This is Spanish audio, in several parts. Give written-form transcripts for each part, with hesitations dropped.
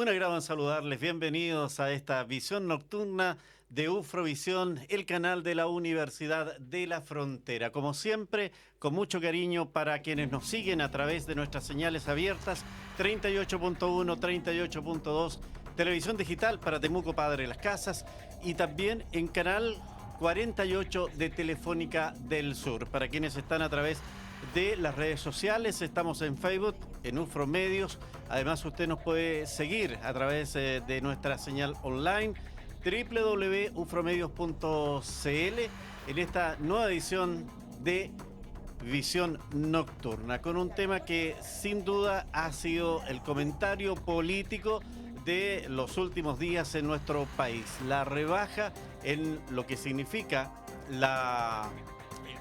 Un agrado en saludarles. Bienvenidos a esta visión nocturna de UFROvisión, el canal de la Universidad de la Frontera. Como siempre, con mucho cariño para quienes nos siguen a través de nuestras señales abiertas, 38.1, 38.2, televisión digital para Temuco, Padre Las Casas, y también en canal 48 de Telefónica del Sur. Para quienes están a través de las redes sociales, estamos en Facebook, en UFRO Medios. Además, usted nos puede seguir a través de nuestra señal online www.ufromedios.cl en esta nueva edición de Visión Nocturna, con un tema que sin duda ha sido el comentario político de los últimos días en nuestro país. La rebaja en lo que significa la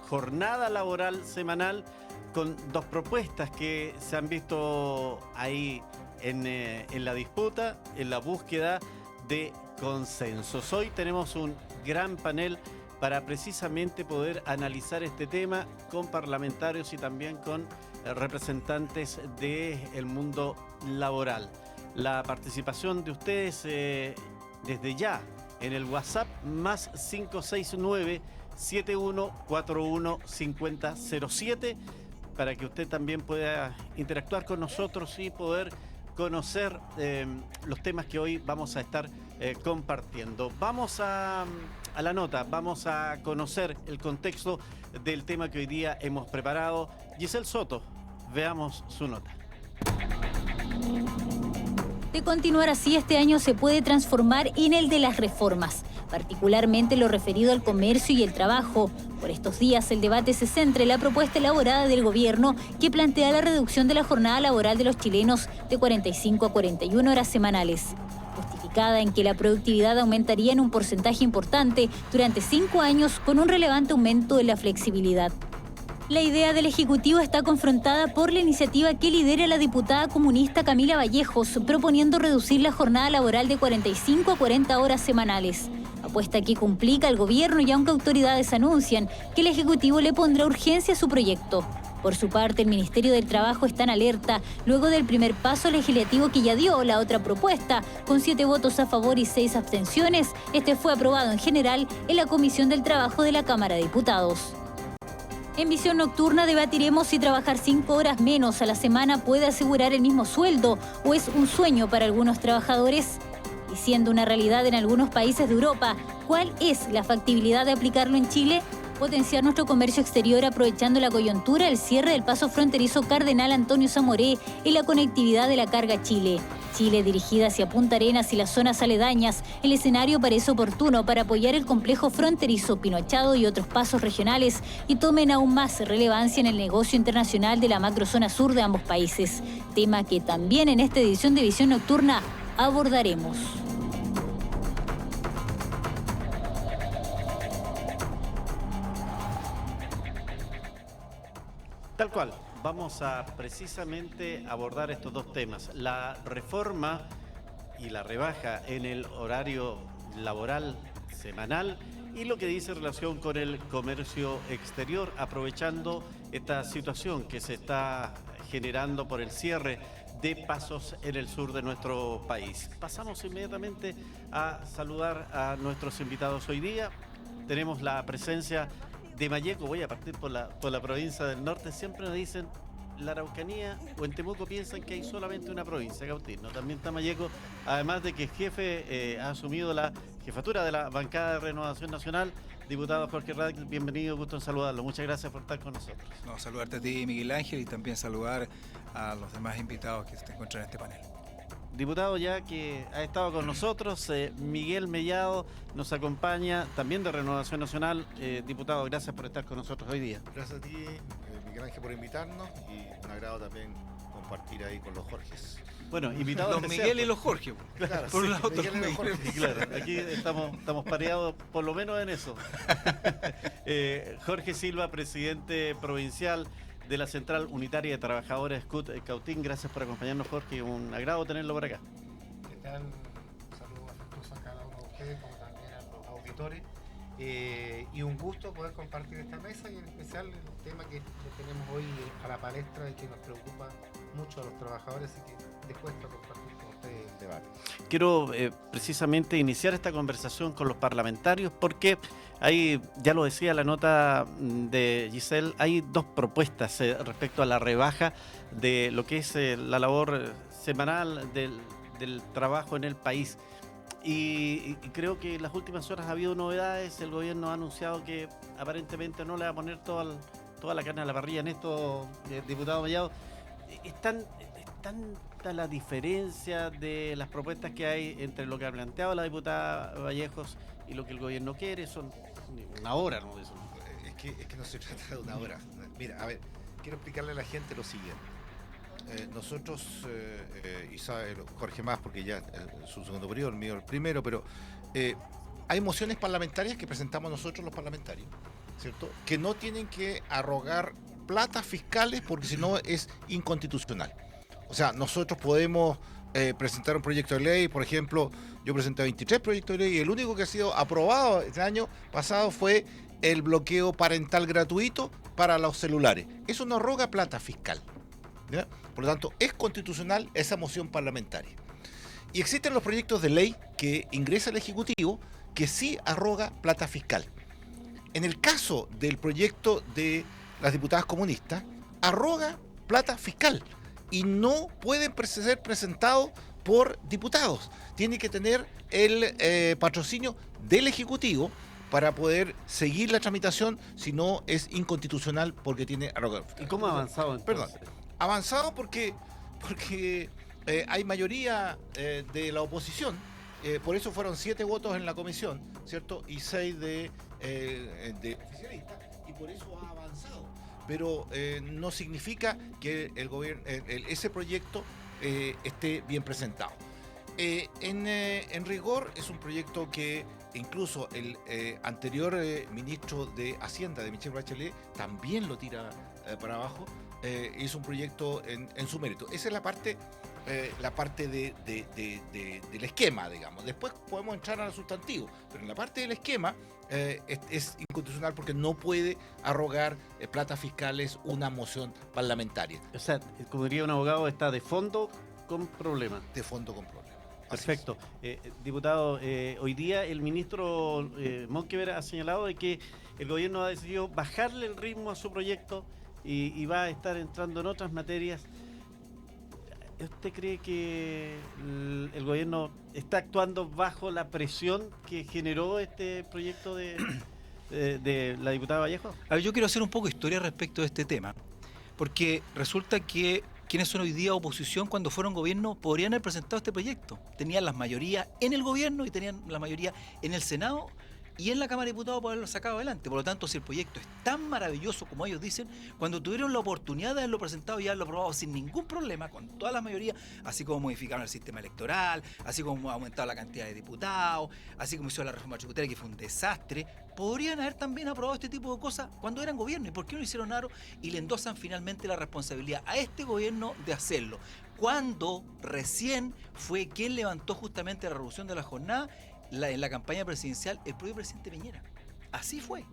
jornada laboral semanal, con dos propuestas que se han visto ahí en la disputa, en la búsqueda de consensos. Hoy tenemos un gran panel para precisamente poder analizar este tema con parlamentarios y también con representantes del mundo laboral. La participación de ustedes desde ya en el WhatsApp más 569-7141-5007 para que usted también pueda interactuar con nosotros y poder conocer los temas que hoy vamos a estar compartiendo. Vamos a la nota, vamos a conocer el contexto del tema que hoy día hemos preparado. Giselle Soto, veamos su nota. De continuar así, este año se puede transformar en el de las reformas, particularmente lo referido al comercio y el trabajo. Por estos días, el debate se centra en la propuesta elaborada del gobierno que plantea la reducción de la jornada laboral de los chilenos de 45 a 41 horas semanales, justificada en que la productividad aumentaría en un porcentaje importante durante 5 años con un relevante aumento en la flexibilidad. La idea del Ejecutivo está confrontada por la iniciativa que lidera la diputada comunista Camila Vallejos, proponiendo reducir la jornada laboral de 45 a 40 horas semanales. Apuesta que complica al gobierno y aunque autoridades anuncian que el Ejecutivo le pondrá urgencia a su proyecto. Por su parte, el Ministerio del Trabajo está en alerta luego del primer paso legislativo que ya dio la otra propuesta. Con 7 votos a favor y 6 abstenciones, este fue aprobado en general en la Comisión del Trabajo de la Cámara de Diputados. En Visión Nocturna debatiremos si trabajar 5 horas menos a la semana puede asegurar el mismo sueldo o es un sueño para algunos trabajadores. Y siendo una realidad en algunos países de Europa, ¿cuál es la factibilidad de aplicarlo en Chile? Potenciar nuestro comercio exterior aprovechando la coyuntura, el cierre del paso fronterizo Cardenal Antonio Zamoré y la conectividad de la carga a Chile. Chile dirigida hacia Punta Arenas y las zonas aledañas, el escenario parece oportuno para apoyar el complejo fronterizo Pinochado y otros pasos regionales y tomen aún más relevancia en el negocio internacional de la macrozona sur de ambos países, tema que también en esta edición de Visión Nocturna abordaremos. Tal cual, vamos a precisamente abordar estos dos temas, la reforma y la rebaja en el horario laboral semanal y lo que dice en relación con el comercio exterior, aprovechando esta situación que se está generando por el cierre de pasos en el sur de nuestro país. Pasamos inmediatamente a saludar a nuestros invitados hoy día. Tenemos la presencia de Malleco. Voy a partir por la provincia del norte. Siempre nos dicen la Araucanía o en Temuco piensan que hay solamente una provincia, Cautín, ¿no? También está Malleco, además de que el jefe ha asumido la jefatura de la bancada de Renovación Nacional. Diputado Jorge Radcliffe, bienvenido, gusto en saludarlo. Muchas gracias por estar con nosotros. No, saludarte a ti, Miguel Ángel, y también saludar a los demás invitados que se encuentran en este panel. Diputado ya que ha estado con nosotros, Miguel Mellado nos acompaña también de Renovación Nacional. Diputado, gracias por estar con nosotros hoy día. Gracias a ti, Miguel Ángel, por invitarnos y un agrado también compartir ahí con los Jorges. Bueno, invitados los Miguel y los Jorge. Claro, por sí, un lado, Miguel y los Jorges. Claro, aquí estamos pareados por lo menos en eso. Jorge Silva, presidente provincial de la Central Unitaria de Trabajadores CUT Cautín. Gracias por acompañarnos, Jorge. Un agrado tenerlo por acá. ¿Qué tal? Un saludo afectuoso a cada uno de ustedes, como también a los auditores. Y un gusto poder compartir esta mesa y en especial el tema que tenemos hoy a la palestra y que nos preocupa mucho mucho a los trabajadores, así que dispuesto a compartir con ustedes el debate. Quiero precisamente iniciar esta conversación con los parlamentarios porque hay, ya lo decía la nota de Giselle, hay dos propuestas respecto a la rebaja de lo que es la labor semanal del trabajo en el país. Y creo que en las últimas horas ha habido novedades. El gobierno ha anunciado que aparentemente no le va a poner toda la carne a la parrilla en esto, diputado Mellado. Es tanta la diferencia de las propuestas que hay entre lo que ha planteado la diputada Vallejos y lo que el gobierno quiere. Son una hora, ¿no? Eso. Es que no se trata de una hora. Mira, a ver, quiero explicarle a la gente lo siguiente. Nosotros, y sabe Jorge más porque ya su segundo periodo, el mío el primero, pero hay mociones parlamentarias que presentamos nosotros los parlamentarios, ¿cierto? Que no tienen que arrogar platas fiscales porque si no es inconstitucional. O sea, nosotros podemos presentar un proyecto de ley, por ejemplo, yo presenté 23 proyectos de ley y el único que ha sido aprobado este año pasado fue el bloqueo parental gratuito para los celulares. Eso no arroga plata fiscal, ¿ya? Por lo tanto, es constitucional esa moción parlamentaria. Y existen los proyectos de ley que ingresa el Ejecutivo que sí arroga plata fiscal. En el caso del proyecto de las diputadas comunistas, arroga plata fiscal y no pueden ser presentados por diputados. Tiene que tener el patrocinio del Ejecutivo para poder seguir la tramitación, si no es inconstitucional porque tiene arrogancia. ¿Y cómo ha avanzado entonces? Perdón, avanzado porque hay mayoría de la oposición, por eso fueron 7 votos en la comisión, ¿cierto? Y 6 de oficialistas, y por eso ha avanzado. Pero no significa que el gobierno, ese proyecto esté bien presentado. En rigor es un proyecto que incluso el anterior ministro de Hacienda, de Michelle Bachelet, también lo tira para abajo. Es un proyecto en su mérito. Esa es la parte del esquema, digamos. Después podemos entrar al sustantivo, pero en la parte del esquema es inconstitucional porque no puede arrogar platas fiscales una moción parlamentaria. O sea, como diría un abogado, está de fondo con problemas. De fondo con problemas. Perfecto. Diputado, hoy día el ministro Monkever ha señalado de que el gobierno ha decidido bajarle el ritmo a su proyecto y va a estar entrando en otras materias. ¿Usted cree que el gobierno está actuando bajo la presión que generó este proyecto de la diputada Vallejo? A ver, yo quiero hacer un poco de historia respecto de este tema, porque resulta que quienes son hoy día oposición cuando fueron gobierno podrían haber presentado este proyecto. Tenían las mayorías en el gobierno y tenían la mayoría en el Senado y en la Cámara de Diputados para haberlo sacado adelante. Por lo tanto, si el proyecto es tan maravilloso como ellos dicen, cuando tuvieron la oportunidad de haberlo presentado y haberlo aprobado sin ningún problema, con toda la mayoría, así como modificaron el sistema electoral, así como aumentaron la cantidad de diputados, así como hicieron la reforma tributaria, que fue un desastre, podrían haber también aprobado este tipo de cosas cuando eran gobierno. ¿Y por qué no lo hicieron ahora? Y le endosan finalmente la responsabilidad a este gobierno de hacerlo, cuando recién fue quien levantó justamente la revolución de la jornada en la campaña presidencial el propio presidente Piñera. Así fue.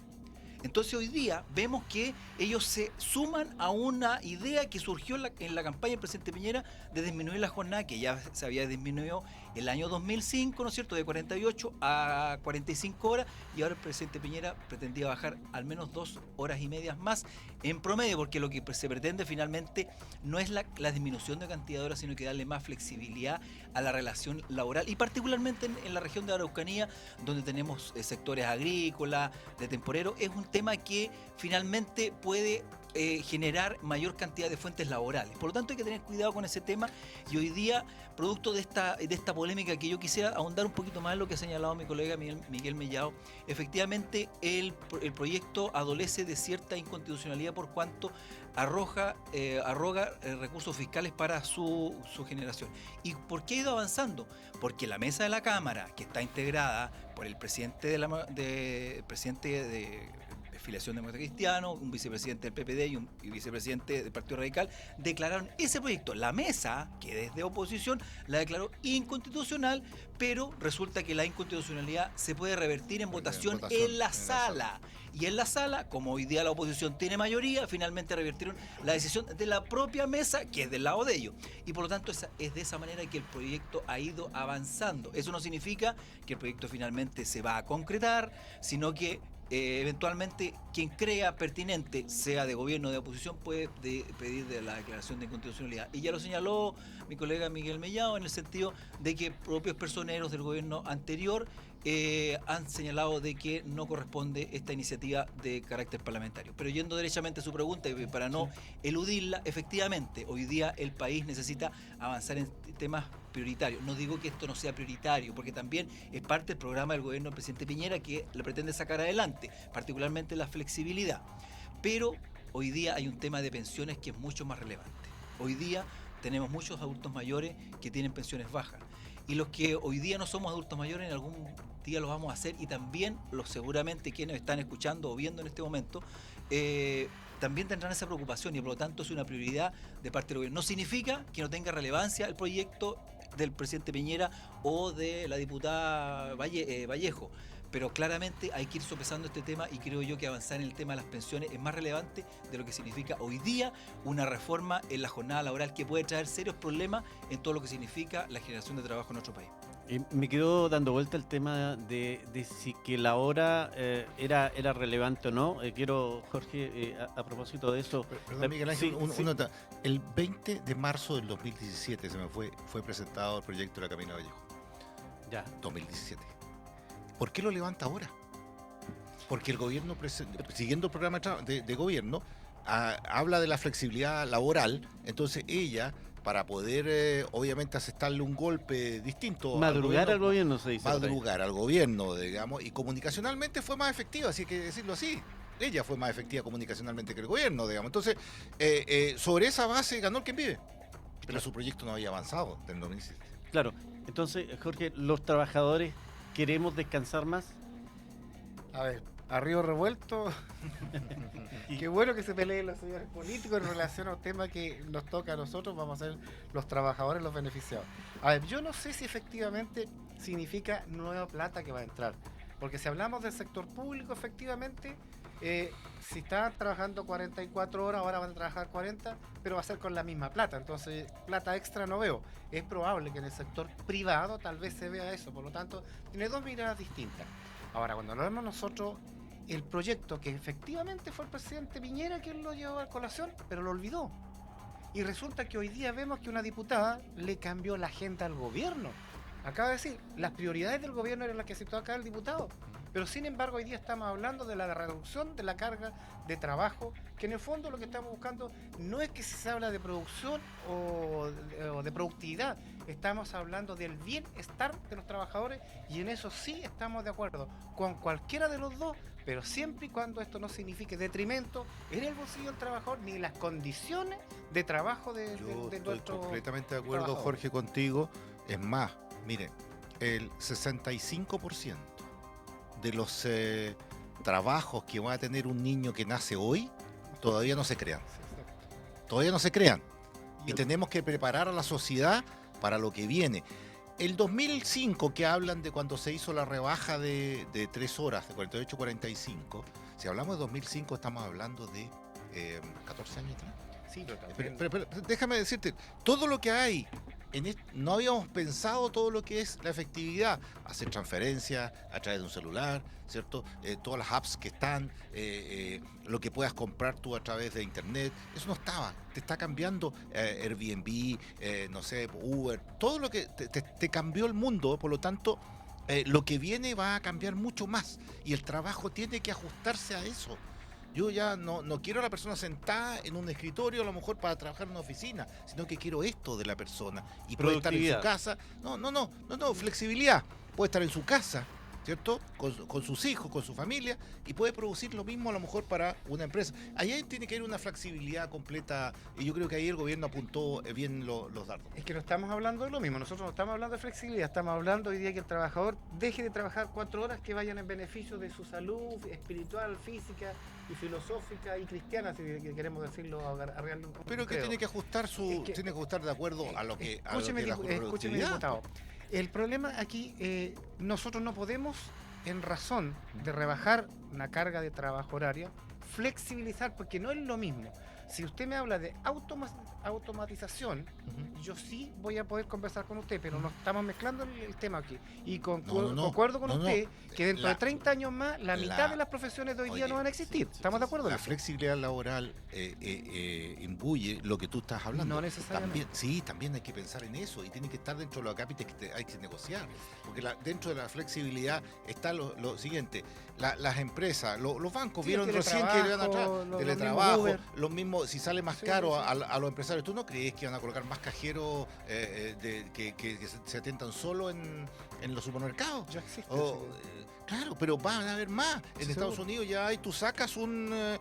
Entonces hoy día vemos que ellos se suman a una idea que surgió en la campaña del presidente Piñera de disminuir la jornada, que ya se había disminuido el año 2005, ¿no es cierto?, de 48 a 45 horas, y ahora el presidente Piñera pretendía bajar al menos 2 horas y media más en promedio, porque lo que se pretende finalmente no es la disminución de cantidad de horas, sino que darle más flexibilidad a la relación laboral, y particularmente en la región de Araucanía, donde tenemos sectores agrícolas, de temporero. Es un tema que finalmente puede generar mayor cantidad de fuentes laborales. Por lo tanto, hay que tener cuidado con ese tema, y hoy día, producto de esta polémica, que yo quisiera ahondar un poquito más en lo que ha señalado mi colega Miguel Mellado, efectivamente el proyecto adolece de cierta inconstitucionalidad por cuanto arroga recursos fiscales para su generación. ¿Y por qué ha ido avanzando? Porque la mesa de la Cámara, que está integrada por el presidente filiación demócrata cristiano, un vicepresidente del PPD y vicepresidente del Partido Radical, declararon ese proyecto. La mesa, que desde oposición, la declaró inconstitucional, pero resulta que la inconstitucionalidad se puede revertir en votación en la sala. Y en la sala, como hoy día la oposición tiene mayoría, finalmente revirtieron la decisión de la propia mesa, que es del lado de ellos. Y por lo tanto es de esa manera que el proyecto ha ido avanzando. Eso no significa que el proyecto finalmente se va a concretar, sino que eventualmente quien crea pertinente, sea de gobierno o de oposición, puede pedir de la declaración de inconstitucionalidad. Y ya lo señaló mi colega Miguel Mellado en el sentido de que propios personeros del gobierno anterior han señalado de que no corresponde esta iniciativa de carácter parlamentario. Pero yendo derechamente a su pregunta, y para no eludirla, efectivamente, hoy día el país necesita avanzar en temas prioritarios. No digo que esto no sea prioritario, porque también es parte del programa del gobierno del presidente Piñera que le pretende sacar adelante, particularmente la flexibilidad. Pero hoy día hay un tema de pensiones que es mucho más relevante. Hoy día tenemos muchos adultos mayores que tienen pensiones bajas. Y los que hoy día no somos adultos mayores, en algún día lo vamos a hacer, y también los seguramente quienes están escuchando o viendo en este momento, también tendrán esa preocupación, y por lo tanto es una prioridad de parte del gobierno. No significa que no tenga relevancia el proyecto del presidente Piñera o de la diputada Vallejo, pero claramente hay que ir sopesando este tema, y creo yo que avanzar en el tema de las pensiones es más relevante de lo que significa hoy día una reforma en la jornada laboral que puede traer serios problemas en todo lo que significa la generación de trabajo en nuestro país. Me quedó dando vuelta el tema de si que la hora era relevante o no. Quiero, Jorge, a propósito de eso... Perdón, Miguel Ángel, una nota. El 20 de marzo del 2017 fue presentado el proyecto de la Camina Vallejo. Ya. 2017. ¿Por qué lo levanta ahora? Porque el gobierno, siguiendo el programa de gobierno, habla de la flexibilidad laboral. Entonces ella, para poder obviamente asestarle un golpe distinto madrugar al gobierno, se dice. Madrugar al gobierno, digamos, y comunicacionalmente fue más efectiva, así que decirlo así. Ella fue más efectiva comunicacionalmente que el gobierno, digamos. Entonces, sobre esa base ganó el quien vive. Pero su proyecto no había avanzado desde el 2017. Claro. Entonces, Jorge, los trabajadores... ¿Queremos descansar más? A ver, a río revuelto. Qué bueno que se peleen los señores políticos en relación a un tema que nos toca a nosotros. Vamos a ser los trabajadores los beneficiados. A ver, yo no sé si efectivamente significa nueva plata que va a entrar. Porque si hablamos del sector público, efectivamente, si están trabajando 44 horas, ahora van a trabajar 40, pero va a ser con la misma plata. Entonces, plata extra no veo. Es probable que en el sector privado tal vez se vea eso. Por lo tanto, tiene dos miradas distintas. Ahora, cuando hablamos nosotros, el proyecto que efectivamente fue el presidente Piñera quien lo llevó a colación, pero lo olvidó. Y resulta que hoy día vemos que una diputada le cambió la agenda al gobierno. Acaba de decir, las prioridades del gobierno eran las que citó acá el diputado. Pero sin embargo hoy día estamos hablando de la reducción de la carga de trabajo, que en el fondo lo que estamos buscando no es que se habla de producción o de productividad, estamos hablando del bienestar de los trabajadores, y en eso sí estamos de acuerdo con cualquiera de los dos, pero siempre y cuando esto no signifique detrimento en el bolsillo del trabajador ni en las condiciones de trabajo de estoy completamente de acuerdo, Jorge, contigo. Es más, miren, el 65% de los trabajos que va a tener un niño que nace hoy todavía no se crean. Todavía no se crean. Y tenemos que preparar a la sociedad para lo que viene. El 2005, que hablan de cuando se hizo la rebaja de 3 horas, de 48 a 45, si hablamos de 2005 estamos hablando de 14 años atrás. Sí, pero déjame decirte, todo lo que hay, no habíamos pensado todo lo que es la efectividad, hacer transferencias a través de un celular, ¿cierto? Todas las apps que están, lo que puedas comprar tú a través de internet, eso no estaba, te está cambiando Airbnb, no sé, Uber, todo lo que te cambió el mundo, por lo tanto, lo que viene va a cambiar mucho más, y el trabajo tiene que ajustarse a eso. Yo ya no quiero a la persona sentada en un escritorio, a lo mejor para trabajar en una oficina, sino que quiero esto de la persona. Y puede estar en su casa. No, flexibilidad. Puede estar en su casa, ¿cierto? Con sus hijos, con su familia, y puede producir lo mismo a lo mejor para una empresa. Allá tiene que haber una flexibilidad completa, y yo creo que ahí el gobierno apuntó bien los datos. Es que no estamos hablando de lo mismo, nosotros no estamos hablando de flexibilidad, estamos hablando hoy día que el trabajador deje de trabajar 4 horas que vayan en beneficio de su salud espiritual, física y filosófica y cristiana, si queremos decirlo arreglando un Pero que credo. tiene que ajustar tiene que ajustar de acuerdo a lo que Escúcheme, la escúcheme, productividad. diputado. El problema aquí, nosotros no podemos, en razón de rebajar una carga de trabajo horaria, flexibilizar, porque no es lo mismo. Si usted me habla de automatización, yo sí voy a poder conversar con usted, pero no estamos mezclando el tema aquí. Y concuerdo con usted que dentro de 30 años más, la mitad de las profesiones de hoy día no van a existir. ¿Estamos de acuerdo? La flexibilidad laboral imbuye lo que tú estás hablando. No necesariamente. También hay que pensar en eso, y tiene que estar dentro de los acápites que hay que negociar. Porque dentro de la flexibilidad está lo siguiente: las empresas, los bancos vieron recién que iban atrás, teletrabajo, los mismos, si sale más caro a los empresarios. ¿Tú no crees que van a colocar más cajeros que se atentan solo en los supermercados? Ya existe. Claro, pero van a haber más. En Estados Unidos ya hay, tú sacas una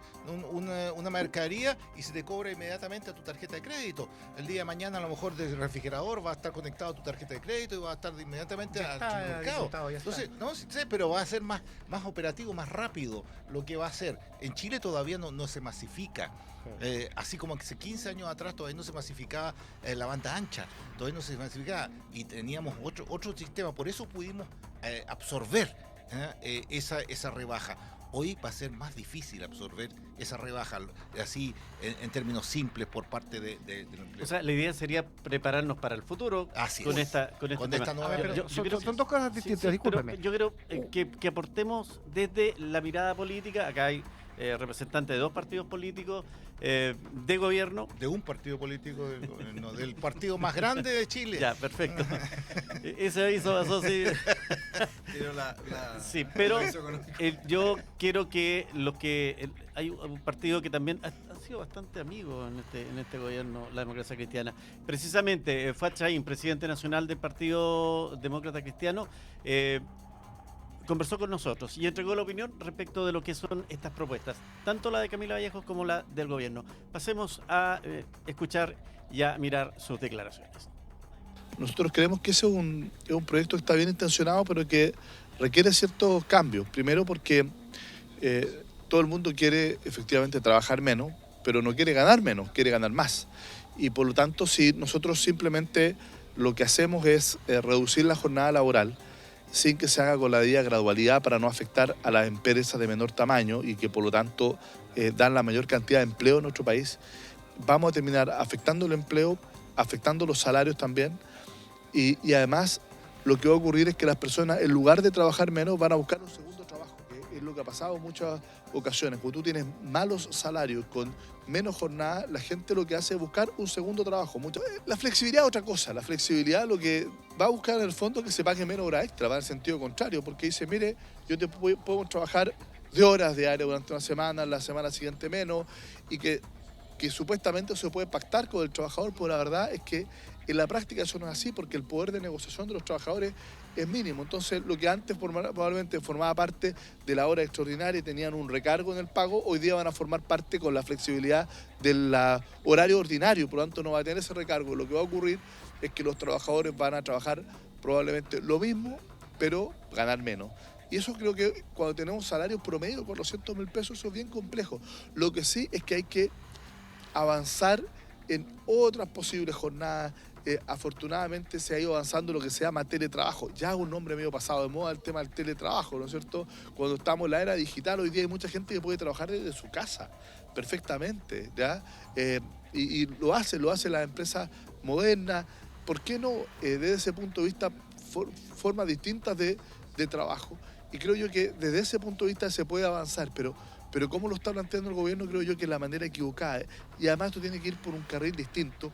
mercadería y se te cobra inmediatamente a tu tarjeta de crédito. El día de mañana a lo mejor del refrigerador va a estar conectado a tu tarjeta de crédito y va a estar inmediatamente al supermercado. Entonces, no sé, pero va a ser más operativo, más rápido lo que va a hacer. En Chile todavía no se masifica. Así como hace 15 años atrás todavía no se masificaba la banda ancha, todavía no se masificaba, y teníamos otro sistema, por eso pudimos absorber esa rebaja. Hoy va a ser más difícil absorber esa rebaja, así en términos simples, por parte de la empresa. O sea, la idea sería prepararnos para el futuro con esta nueva. Son dos cosas distintas, sí, discúlpeme. Yo creo que aportemos desde la mirada política. Acá hay representantes de 2 partidos políticos de gobierno. De un partido político, del partido más grande de Chile. Ya, perfecto. Ese hizo así. Sí, pero yo quiero que hay un partido que también ha sido bastante amigo en este gobierno, la Democracia Cristiana. Precisamente, Fuad Chaín, presidente nacional del Partido Demócrata Cristiano, conversó con nosotros y entregó la opinión respecto de lo que son estas propuestas, tanto la de Camila Vallejos como la del gobierno. Pasemos a escuchar y a mirar sus declaraciones. Nosotros creemos que ese es un proyecto que está bien intencionado, pero que requiere ciertos cambios. Primero porque todo el mundo quiere efectivamente trabajar menos, pero no quiere ganar menos, quiere ganar más. Y por lo tanto, si nosotros simplemente lo que hacemos es reducir la jornada laboral, sin que se haga con la debida gradualidad para no afectar a las empresas de menor tamaño y que por lo tanto dan la mayor cantidad de empleo en nuestro país, vamos a terminar afectando el empleo, afectando los salarios también, y además lo que va a ocurrir es que las personas, en lugar de trabajar menos, van a buscar un segundo trabajo, que es lo que ha pasado en muchas ocasiones. Cuando tú tienes malos salarios con menos jornada, la gente lo que hace es buscar un segundo trabajo. La flexibilidad es otra cosa. La flexibilidad lo que va a buscar en el fondo es que se pague menos horas extra, va en el sentido contrario, porque dice, mire, yo te puedo trabajar de horas diarias durante una semana, la semana siguiente menos, y que supuestamente se puede pactar con el trabajador, pero la verdad es que en la práctica eso no es así, porque el poder de negociación de los trabajadores es mínimo. Entonces, lo que antes probablemente formaba parte de la hora extraordinaria y tenían un recargo en el pago, hoy día van a formar parte con la flexibilidad del horario ordinario, por lo tanto no va a tener ese recargo. Lo que va a ocurrir es que los trabajadores van a trabajar probablemente lo mismo, pero ganar menos. Y eso creo que cuando tenemos salarios promedio por los 100.000 pesos, eso es bien complejo. Lo que sí es que hay que avanzar en otras posibles jornadas. Afortunadamente se ha ido avanzando lo que se llama teletrabajo. Ya es un nombre medio pasado de moda el tema del teletrabajo, ¿no es cierto? Cuando estamos en la era digital, hoy día hay mucha gente que puede trabajar desde su casa perfectamente, ¿ya? Y lo hace las empresas modernas. ¿Por qué no, desde ese punto de vista, formas distintas de trabajo? Y creo yo que desde ese punto de vista se puede avanzar, pero como lo está planteando el gobierno, creo yo que es la manera equivocada. Y además tú tienes que ir por un carril distinto,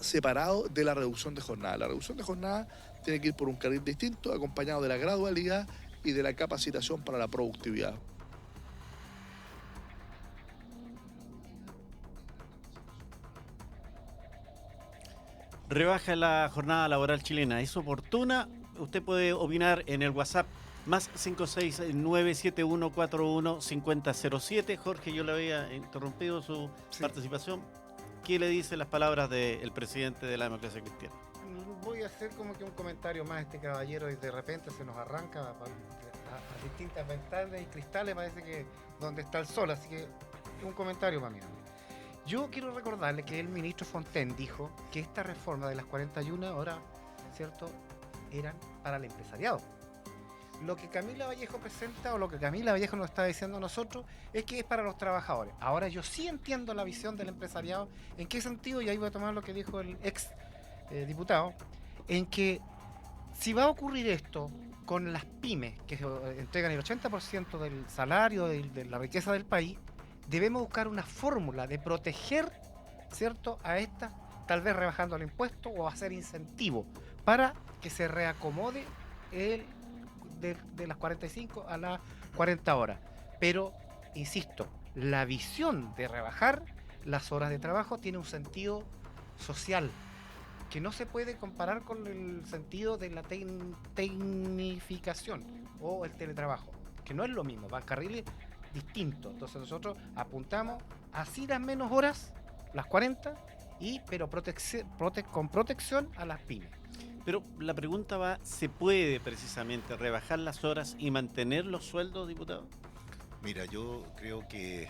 separado de la reducción de jornada. La reducción de jornada tiene que ir por un carril distinto, acompañado de la gradualidad y de la capacitación para la productividad. Rebaja la jornada laboral chilena. ¿Es oportuna? Usted puede opinar en el WhatsApp Más 569-7141-5007. Jorge, yo le había interrumpido su participación. ¿Qué le dice las palabras del presidente de la Democracia Cristiana? Voy a hacer como que un comentario más a este caballero y de repente se nos arranca a distintas ventanas y cristales, parece que donde está el sol, así que un comentario para mí. Yo quiero recordarle que el ministro Fontaine dijo que esta reforma de las 41 horas, ¿cierto?, eran para el empresariado. Lo que Camila Vallejo presenta o lo que Camila Vallejo nos está diciendo a nosotros es que es para los trabajadores. Ahora yo sí entiendo la visión del empresariado. ¿En qué sentido? Y ahí voy a tomar lo que dijo el ex diputado, en que si va a ocurrir esto con las pymes que entregan el 80% del salario de la riqueza del país, debemos buscar una fórmula de proteger, ¿cierto?, a estas, tal vez rebajando el impuesto o hacer incentivo para que se reacomode de las 45 a las 40 horas. Pero, insisto, la visión de rebajar las horas de trabajo tiene un sentido social que no se puede comparar con el sentido de la tecnificación o el teletrabajo, que no es lo mismo, van carriles distintos. Entonces nosotros apuntamos así las menos horas, las 40, pero con protección a las pymes. Pero la pregunta va, ¿se puede precisamente rebajar las horas y mantener los sueldos, diputado? Mira, yo creo que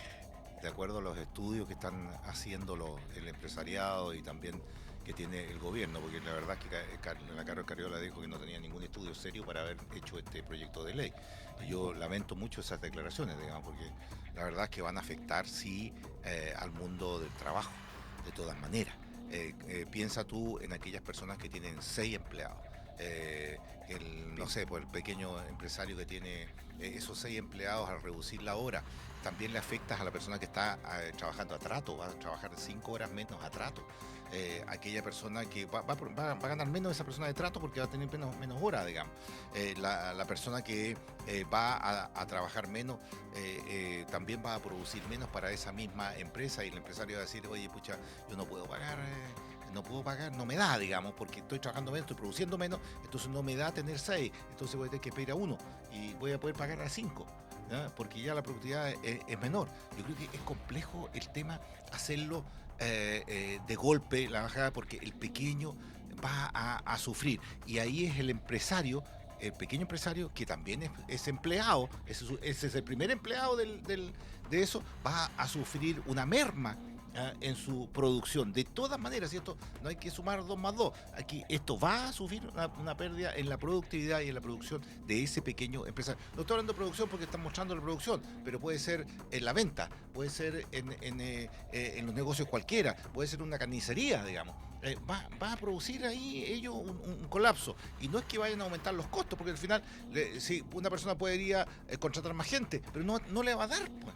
de acuerdo a los estudios que están haciendo el empresariado y también que tiene el gobierno, porque la verdad es que la Carol Carriola dijo que no tenía ningún estudio serio para haber hecho este proyecto de ley. Y yo lamento mucho esas declaraciones, digamos, porque la verdad es que van a afectar, sí, al mundo del trabajo, de todas maneras. Piensa tú en aquellas personas que tienen 6 empleados. No sé, pues el pequeño empresario que tiene esos 6 empleados, al reducir la hora, también le afectas a la persona que está trabajando a trato, va a trabajar 5 horas menos a trato. Aquella persona que va a ganar menos esa persona de trato porque va a tener menos horas, digamos. La persona que va a trabajar menos también va a producir menos para esa misma empresa, y el empresario va a decir, oye, pucha, yo no puedo pagar, no me da, digamos, porque estoy trabajando menos, estoy produciendo menos, entonces no me da tener 6, entonces voy a tener que pedir a 1 y voy a poder pagar a 5. ¿no? Porque ya la productividad es menor. Yo creo que es complejo el tema hacerlo de golpe, la bajada, porque el pequeño va a sufrir. Y ahí es el empresario, el pequeño empresario, que también es empleado, ese es el primer empleado de eso, va a sufrir una merma en su producción. De todas maneras, ¿cierto? No hay que sumar 2 más 2. Aquí esto va a sufrir una pérdida en la productividad y en la producción de ese pequeño empresario. No estoy hablando de producción porque están mostrando la producción, pero puede ser en la venta, puede ser en los negocios cualquiera, puede ser una carnicería, digamos. Va a producir ahí ellos un colapso. Y no es que vayan a aumentar los costos, porque al final, sí, una persona podría contratar más gente, pero no le va a dar, pues.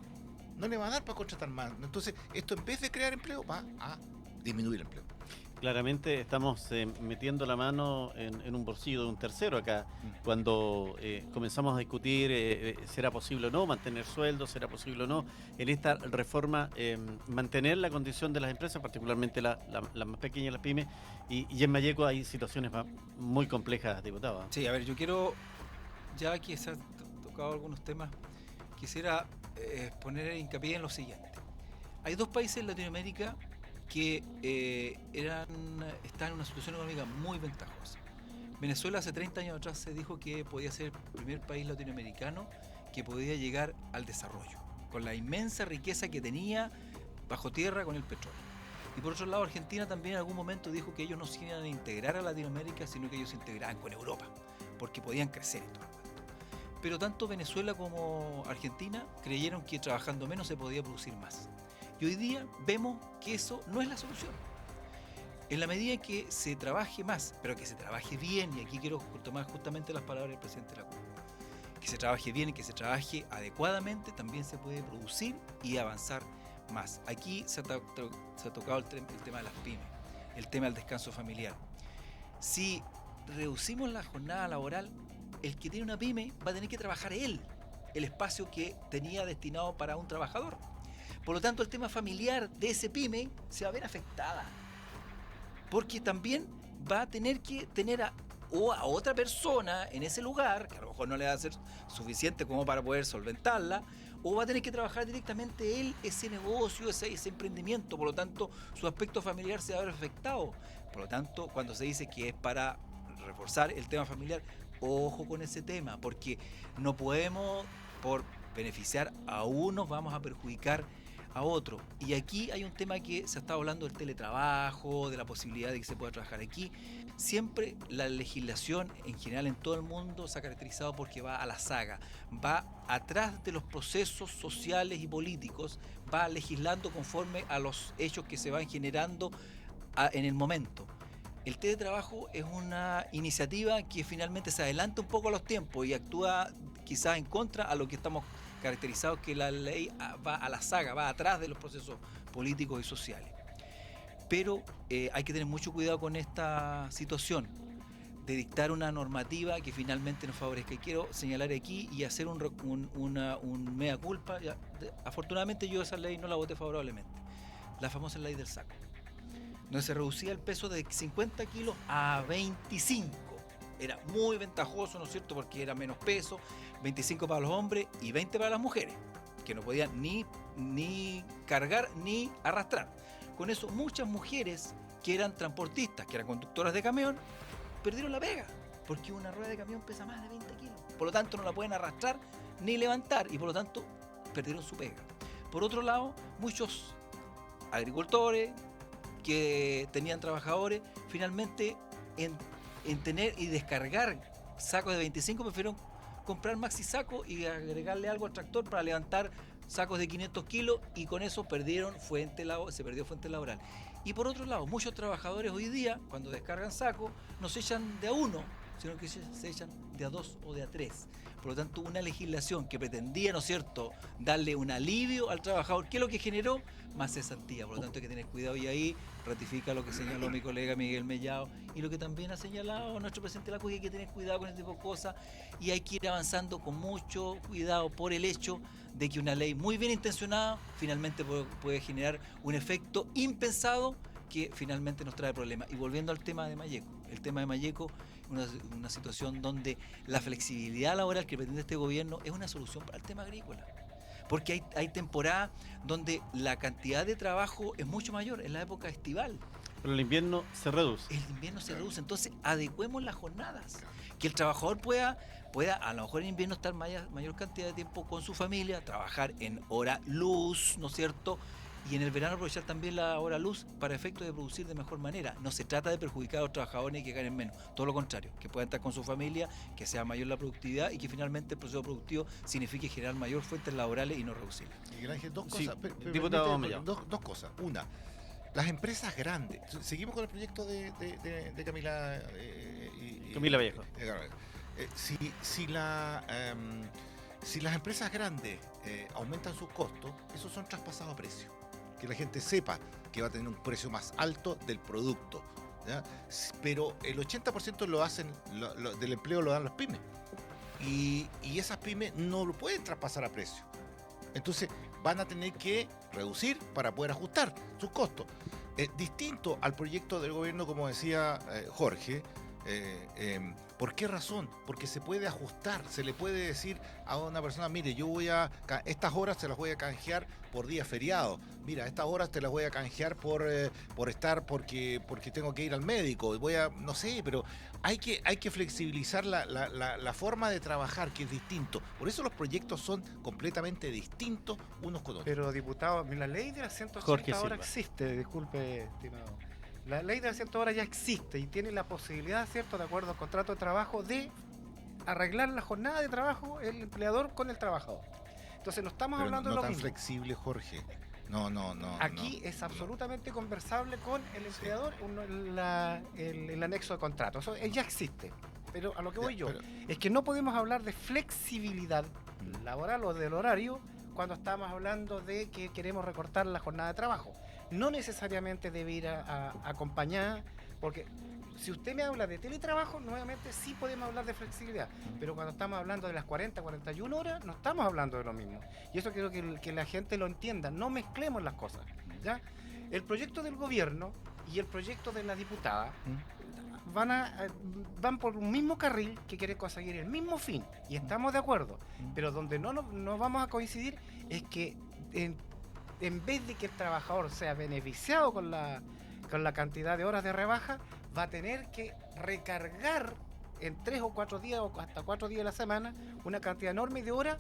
No le va a dar para contratar más. Entonces, esto en vez de crear empleo, va a disminuir el empleo. Claramente estamos metiendo la mano en un bolsillo de un tercero acá. Cuando comenzamos a discutir será posible o no mantener sueldos, será posible o no en esta reforma mantener la condición de las empresas, particularmente las más pequeñas, las pymes. Y en Malleco hay situaciones muy complejas, diputado. Sí, a ver, yo quiero, ya que se han tocado algunos temas, quisiera poner hincapié en lo siguiente. Hay 2 países en Latinoamérica que están en una situación económica muy ventajosa. Venezuela hace 30 años atrás se dijo que podía ser el primer país latinoamericano que podía llegar al desarrollo, con la inmensa riqueza que tenía bajo tierra con el petróleo. Y por otro lado, Argentina también en algún momento dijo que ellos no se iban a integrar a Latinoamérica, sino que ellos se integraban con Europa, porque podían crecer y todo. Pero tanto Venezuela como Argentina creyeron que trabajando menos se podía producir más. Y hoy día vemos que eso no es la solución. En la medida en que se trabaje más, pero que se trabaje bien, y aquí quiero tomar justamente las palabras del presidente de la CUP, que se trabaje bien y que se trabaje adecuadamente, también se puede producir y avanzar más. Aquí se ha tocado el tema de las pymes, el tema del descanso familiar. Si reducimos la jornada laboral, el que tiene una pyme va a tener que trabajar él, el espacio que tenía destinado para un trabajador. Por lo tanto, el tema familiar de ese pyme se va a ver afectada, porque también va a tener que tener o a otra persona en ese lugar, que a lo mejor no le va a ser suficiente como para poder solventarla, o va a tener que trabajar directamente él ese negocio, ese emprendimiento. Por lo tanto, su aspecto familiar se va a ver afectado. Por lo tanto, cuando se dice que es para reforzar el tema familiar, ojo con ese tema, porque no podemos, por beneficiar a unos, vamos a perjudicar a otro. Y aquí hay un tema que se está hablando del teletrabajo, de la posibilidad de que se pueda trabajar aquí. Siempre la legislación en general en todo el mundo se ha caracterizado porque va a la saga, va atrás de los procesos sociales y políticos, va legislando conforme a los hechos que se van generando en el momento. El teletrabajo es una iniciativa que finalmente se adelanta un poco a los tiempos y actúa quizás en contra a lo que estamos caracterizados, que la ley va a la saga, va atrás de los procesos políticos y sociales. Pero hay que tener mucho cuidado con esta situación de dictar una normativa que finalmente nos favorezca. Y quiero señalar aquí y hacer un mea culpa. Afortunadamente yo esa ley no la voté favorablemente. La famosa ley del saco, donde se reducía el peso de 50 kilos a 25. Era muy ventajoso, ¿no es cierto?, porque era menos peso, 25 para los hombres y 20 para las mujeres, que no podían ni cargar ni arrastrar. Con eso muchas mujeres que eran transportistas, que eran conductoras de camión, perdieron la pega, porque una rueda de camión pesa más de 20 kilos. Por lo tanto no la pueden arrastrar ni levantar y por lo tanto perdieron su pega. Por otro lado, muchos agricultores que tenían trabajadores, finalmente en tener y descargar sacos de 25 prefirieron comprar maxi saco y agregarle algo al tractor para levantar sacos de 500 kilos y con eso se perdió fuente laboral. Y por otro lado, muchos trabajadores hoy día, cuando descargan sacos, no se echan de a uno, sino que se echan de a dos o de a tres. Por lo tanto, una legislación que pretendía, ¿no es cierto?, darle un alivio al trabajador, ¿qué es lo que generó? Más cesantía. Por lo tanto, hay que tener cuidado y ahí ratifica lo que señaló mi colega Miguel Mellado y lo que también ha señalado nuestro presidente Lacuy, que hay que tener cuidado con este tipo de cosas y hay que ir avanzando con mucho cuidado por el hecho de que una ley muy bien intencionada finalmente puede generar un efecto impensado que finalmente nos trae problemas. Y volviendo al tema de Malleco, el tema de Malleco, una situación donde la flexibilidad laboral que pretende este gobierno es una solución para el tema agrícola. Porque hay temporadas donde la cantidad de trabajo es mucho mayor, en la época estival. Pero el invierno se reduce. El invierno se reduce, entonces adecuemos las jornadas. Que el trabajador pueda a lo mejor en invierno estar mayor cantidad de tiempo con su familia, trabajar en hora luz, ¿no es cierto?, y en el verano aprovechar también la hora luz para efectos de producir de mejor manera. No se trata de perjudicar a los trabajadores y que ganen menos, todo lo contrario, que puedan estar con su familia, que sea mayor la productividad y que finalmente el proceso productivo signifique generar mayor fuentes laborales y no reducirlas. Miguel Ángel, dos Sí, cosas. diputado Mellado. Dos cosas. Una, las empresas grandes. Seguimos con el proyecto de Camila Camila Vallejo. Si las empresas grandes aumentan sus costos, esos son traspasados a precio. Que la gente sepa que va a tener un precio más alto del producto, ¿ya? Pero el 80% lo hacen del empleo lo dan las pymes. Y esas pymes no lo pueden traspasar a precio. Entonces van a tener que reducir para poder ajustar sus costos. Distinto al proyecto del gobierno, como decía Jorge. ¿Por qué razón? Porque se puede ajustar, se le puede decir a una persona, mire, estas horas se las voy a canjear por día feriado, mira, estas horas te las voy a canjear porque tengo que ir al médico, no sé, pero hay que flexibilizar la forma de trabajar, que es distinto. Por eso los proyectos son completamente distintos unos con otros. Pero, diputado, la ley de las 180 Jorge horas Silva. existe, disculpe, estimado. La ley de las 100 horas ya existe y tiene la posibilidad, ¿cierto?, de acuerdo al contrato de trabajo, de arreglar la jornada de trabajo el empleador con el trabajador. Entonces no estamos hablando de lo tan mismo. flexible, Jorge. No. Aquí es absolutamente conversable con el empleador el anexo de contrato. Eso ya existe. Pero a lo que voy yo es que no podemos hablar de flexibilidad laboral o del horario cuando estamos hablando de que queremos recortar la jornada de trabajo. No necesariamente debe ir acompañada, porque si usted me habla de teletrabajo, nuevamente sí podemos hablar de flexibilidad, pero cuando estamos hablando de las 40, 41 horas, no estamos hablando de lo mismo. Y eso quiero que la gente lo entienda, no mezclemos las cosas, ¿ya? El proyecto del gobierno y el proyecto de la diputada van por un mismo carril que quieren conseguir el mismo fin, y estamos de acuerdo, pero donde no vamos a coincidir es que en vez de que el trabajador sea beneficiado con la cantidad de horas de rebaja, va a tener que recargar en 3 o 4 días o hasta 4 días a la semana una cantidad enorme de horas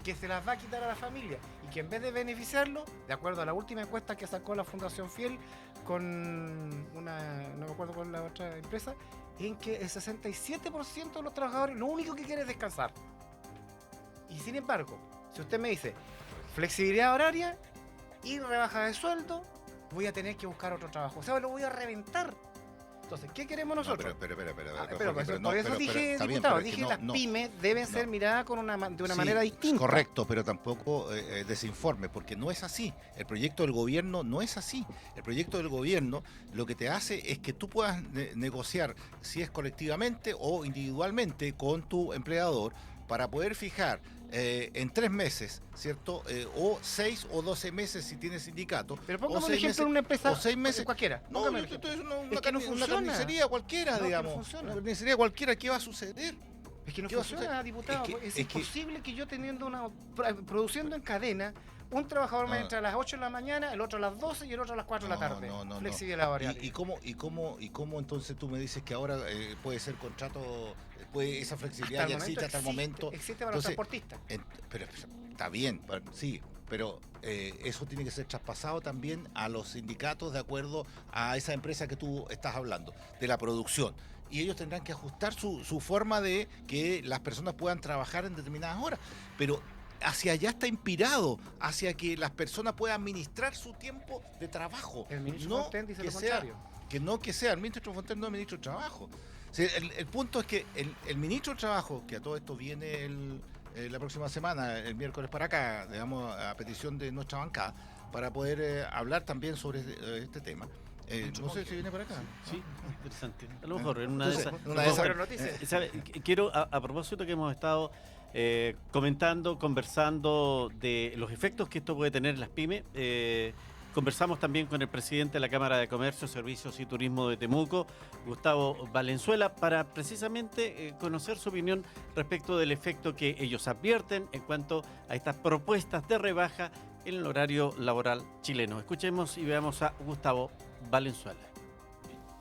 que se las va a quitar a la familia, y que en vez de beneficiarlo, de acuerdo a la última encuesta que sacó la Fundación Fiel con no me acuerdo cuál es la otra empresa, en que el 67% de los trabajadores lo único que quiere es descansar. Y sin embargo, si usted me dice flexibilidad horaria y rebaja de sueldo, voy a tener que buscar otro trabajo, o sea, lo voy a reventar. Entonces, ¿qué queremos nosotros? Pero, por eso dije, diputado, dije las pymes deben ser miradas de una manera distinta. Correcto, pero tampoco desinforme, porque no es así. El proyecto del gobierno no es así. El proyecto del gobierno lo que te hace es que tú puedas negociar, si es colectivamente o individualmente, con tu empleador para poder fijar en 3 meses, ¿cierto? O 6 o 12 meses si tienes sindicato. Pero pongamos un ejemplo de una empresa o 6 meses. Cualquiera. No, esto es una funciona. carnicería cualquiera, No, digamos. que no funciona. Una carnicería cualquiera, ¿qué va a suceder? Es que no ¿Qué va a funciona, suceder? diputado. Es imposible que yo teniendo produciendo en cadena, un trabajador me No. entra a las 8 de la mañana, el otro a las 12 y el otro a las 4 de la tarde. No. Flexibilidad horaria. ¿Y cómo entonces tú me dices que ahora puede ser contrato, esa flexibilidad ya existe hasta el momento? Existe para los transportistas. Pero está bien, sí, pero eso tiene que ser traspasado también a los sindicatos de acuerdo a esa empresa que tú estás hablando, de la producción. Y ellos tendrán que ajustar su forma de que las personas puedan trabajar en determinadas horas. Pero hacia allá está inspirado, hacia que las personas puedan administrar su tiempo de trabajo. El ministro Fontaine dice lo contrario. Que sea el ministro Fontaine, no el ministro de Trabajo. O sea, el punto es que el ministro de Trabajo, que a todo esto viene la próxima semana, el miércoles para acá, digamos, a petición de nuestra bancada, para poder hablar también sobre este tema. No sé si viene para acá. Sí, interesante. A lo mejor en una de esas. Una de esas ¿Sabe? Quiero, a propósito que hemos estado comentando, conversando de los efectos que esto puede tener en las pymes, conversamos también con el presidente de la Cámara de Comercio, Servicios y Turismo de Temuco, Gustavo Valenzuela, para precisamente conocer su opinión respecto del efecto que ellos advierten en cuanto a estas propuestas de rebaja en el horario laboral chileno. Escuchemos y veamos a Gustavo Valenzuela.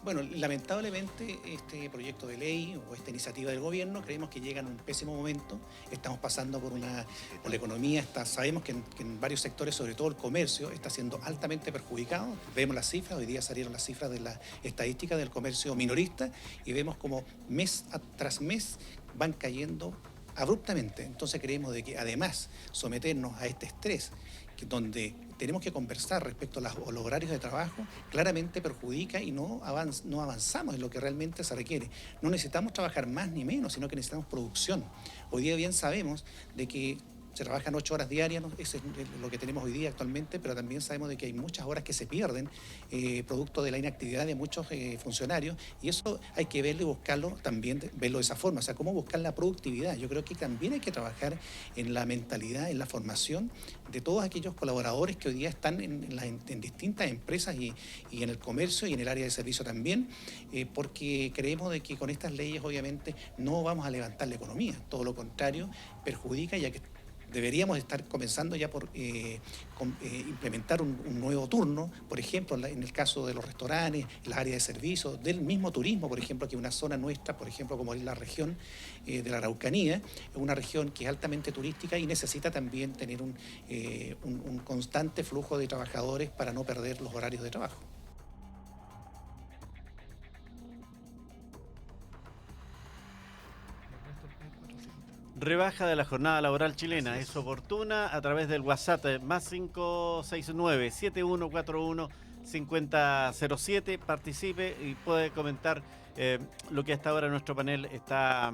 Bueno, lamentablemente este proyecto de ley o esta iniciativa del gobierno creemos que llega en un pésimo momento. Estamos pasando por la economía, sabemos que en varios sectores, sobre todo el comercio, está siendo altamente perjudicado. Vemos las cifras, hoy día salieron las cifras de la estadística del comercio minorista y vemos como mes tras mes van cayendo abruptamente. Entonces creemos de que además someternos a este estrés, donde tenemos que conversar respecto a los horarios de trabajo, claramente perjudica y no avanzamos en lo que realmente se requiere. No necesitamos trabajar más ni menos, sino que necesitamos producción. Hoy día bien sabemos de que se trabajan 8 horas diarias, ¿no? Eso es lo que tenemos hoy día actualmente, pero también sabemos de que hay muchas horas que se pierden producto de la inactividad de muchos funcionarios, y eso hay que verlo y buscarlo también, verlo de esa forma, o sea, cómo buscar la productividad. Yo creo que también hay que trabajar en la mentalidad, en la formación de todos aquellos colaboradores que hoy día están en distintas empresas y en el comercio y en el área de servicio también, porque creemos de que con estas leyes obviamente no vamos a levantar la economía, todo lo contrario, perjudica, ya que deberíamos estar comenzando ya por implementar un nuevo turno, por ejemplo, en el caso de los restaurantes, las áreas de servicio, del mismo turismo, por ejemplo, que una zona nuestra, por ejemplo, como es la región de la Araucanía, es una región que es altamente turística y necesita también tener un constante flujo de trabajadores para no perder los horarios de trabajo. Rebaja de la jornada laboral chilena. Es oportuna a través del WhatsApp más 569-7141-5007. Participe y puede comentar lo que hasta ahora nuestro panel está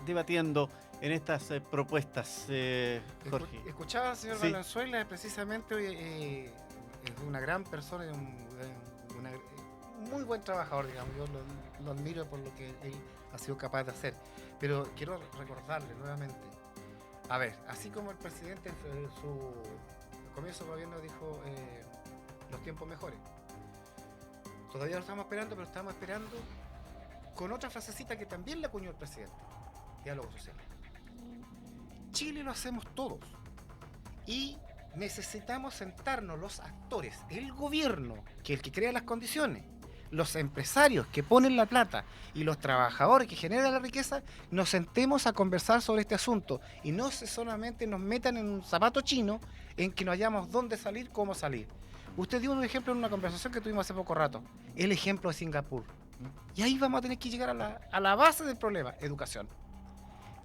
debatiendo en estas propuestas. Jorge. Escuchaba al señor Sí. Valenzuela, precisamente es una gran persona, un muy buen trabajador, digamos. Yo lo admiro por lo que él ha sido capaz de hacer. Pero quiero recordarle nuevamente, a ver, así como el presidente en su comienzo del gobierno dijo los tiempos mejores, Todavía lo estamos esperando, pero estamos esperando con otra frasecita que también la acuñó el presidente. Diálogo social. Chile lo hacemos todos. Y necesitamos sentarnos los actores, el gobierno, que es el que crea las condiciones, los empresarios que ponen la plata y los trabajadores que generan la riqueza, nos sentemos a conversar sobre este asunto y no solamente nos metan en un zapato chino en que no hayamos dónde salir, cómo salir. Usted dio un ejemplo en una conversación que tuvimos hace poco rato, el ejemplo de Singapur. Y ahí vamos a tener que llegar a la base del problema, educación.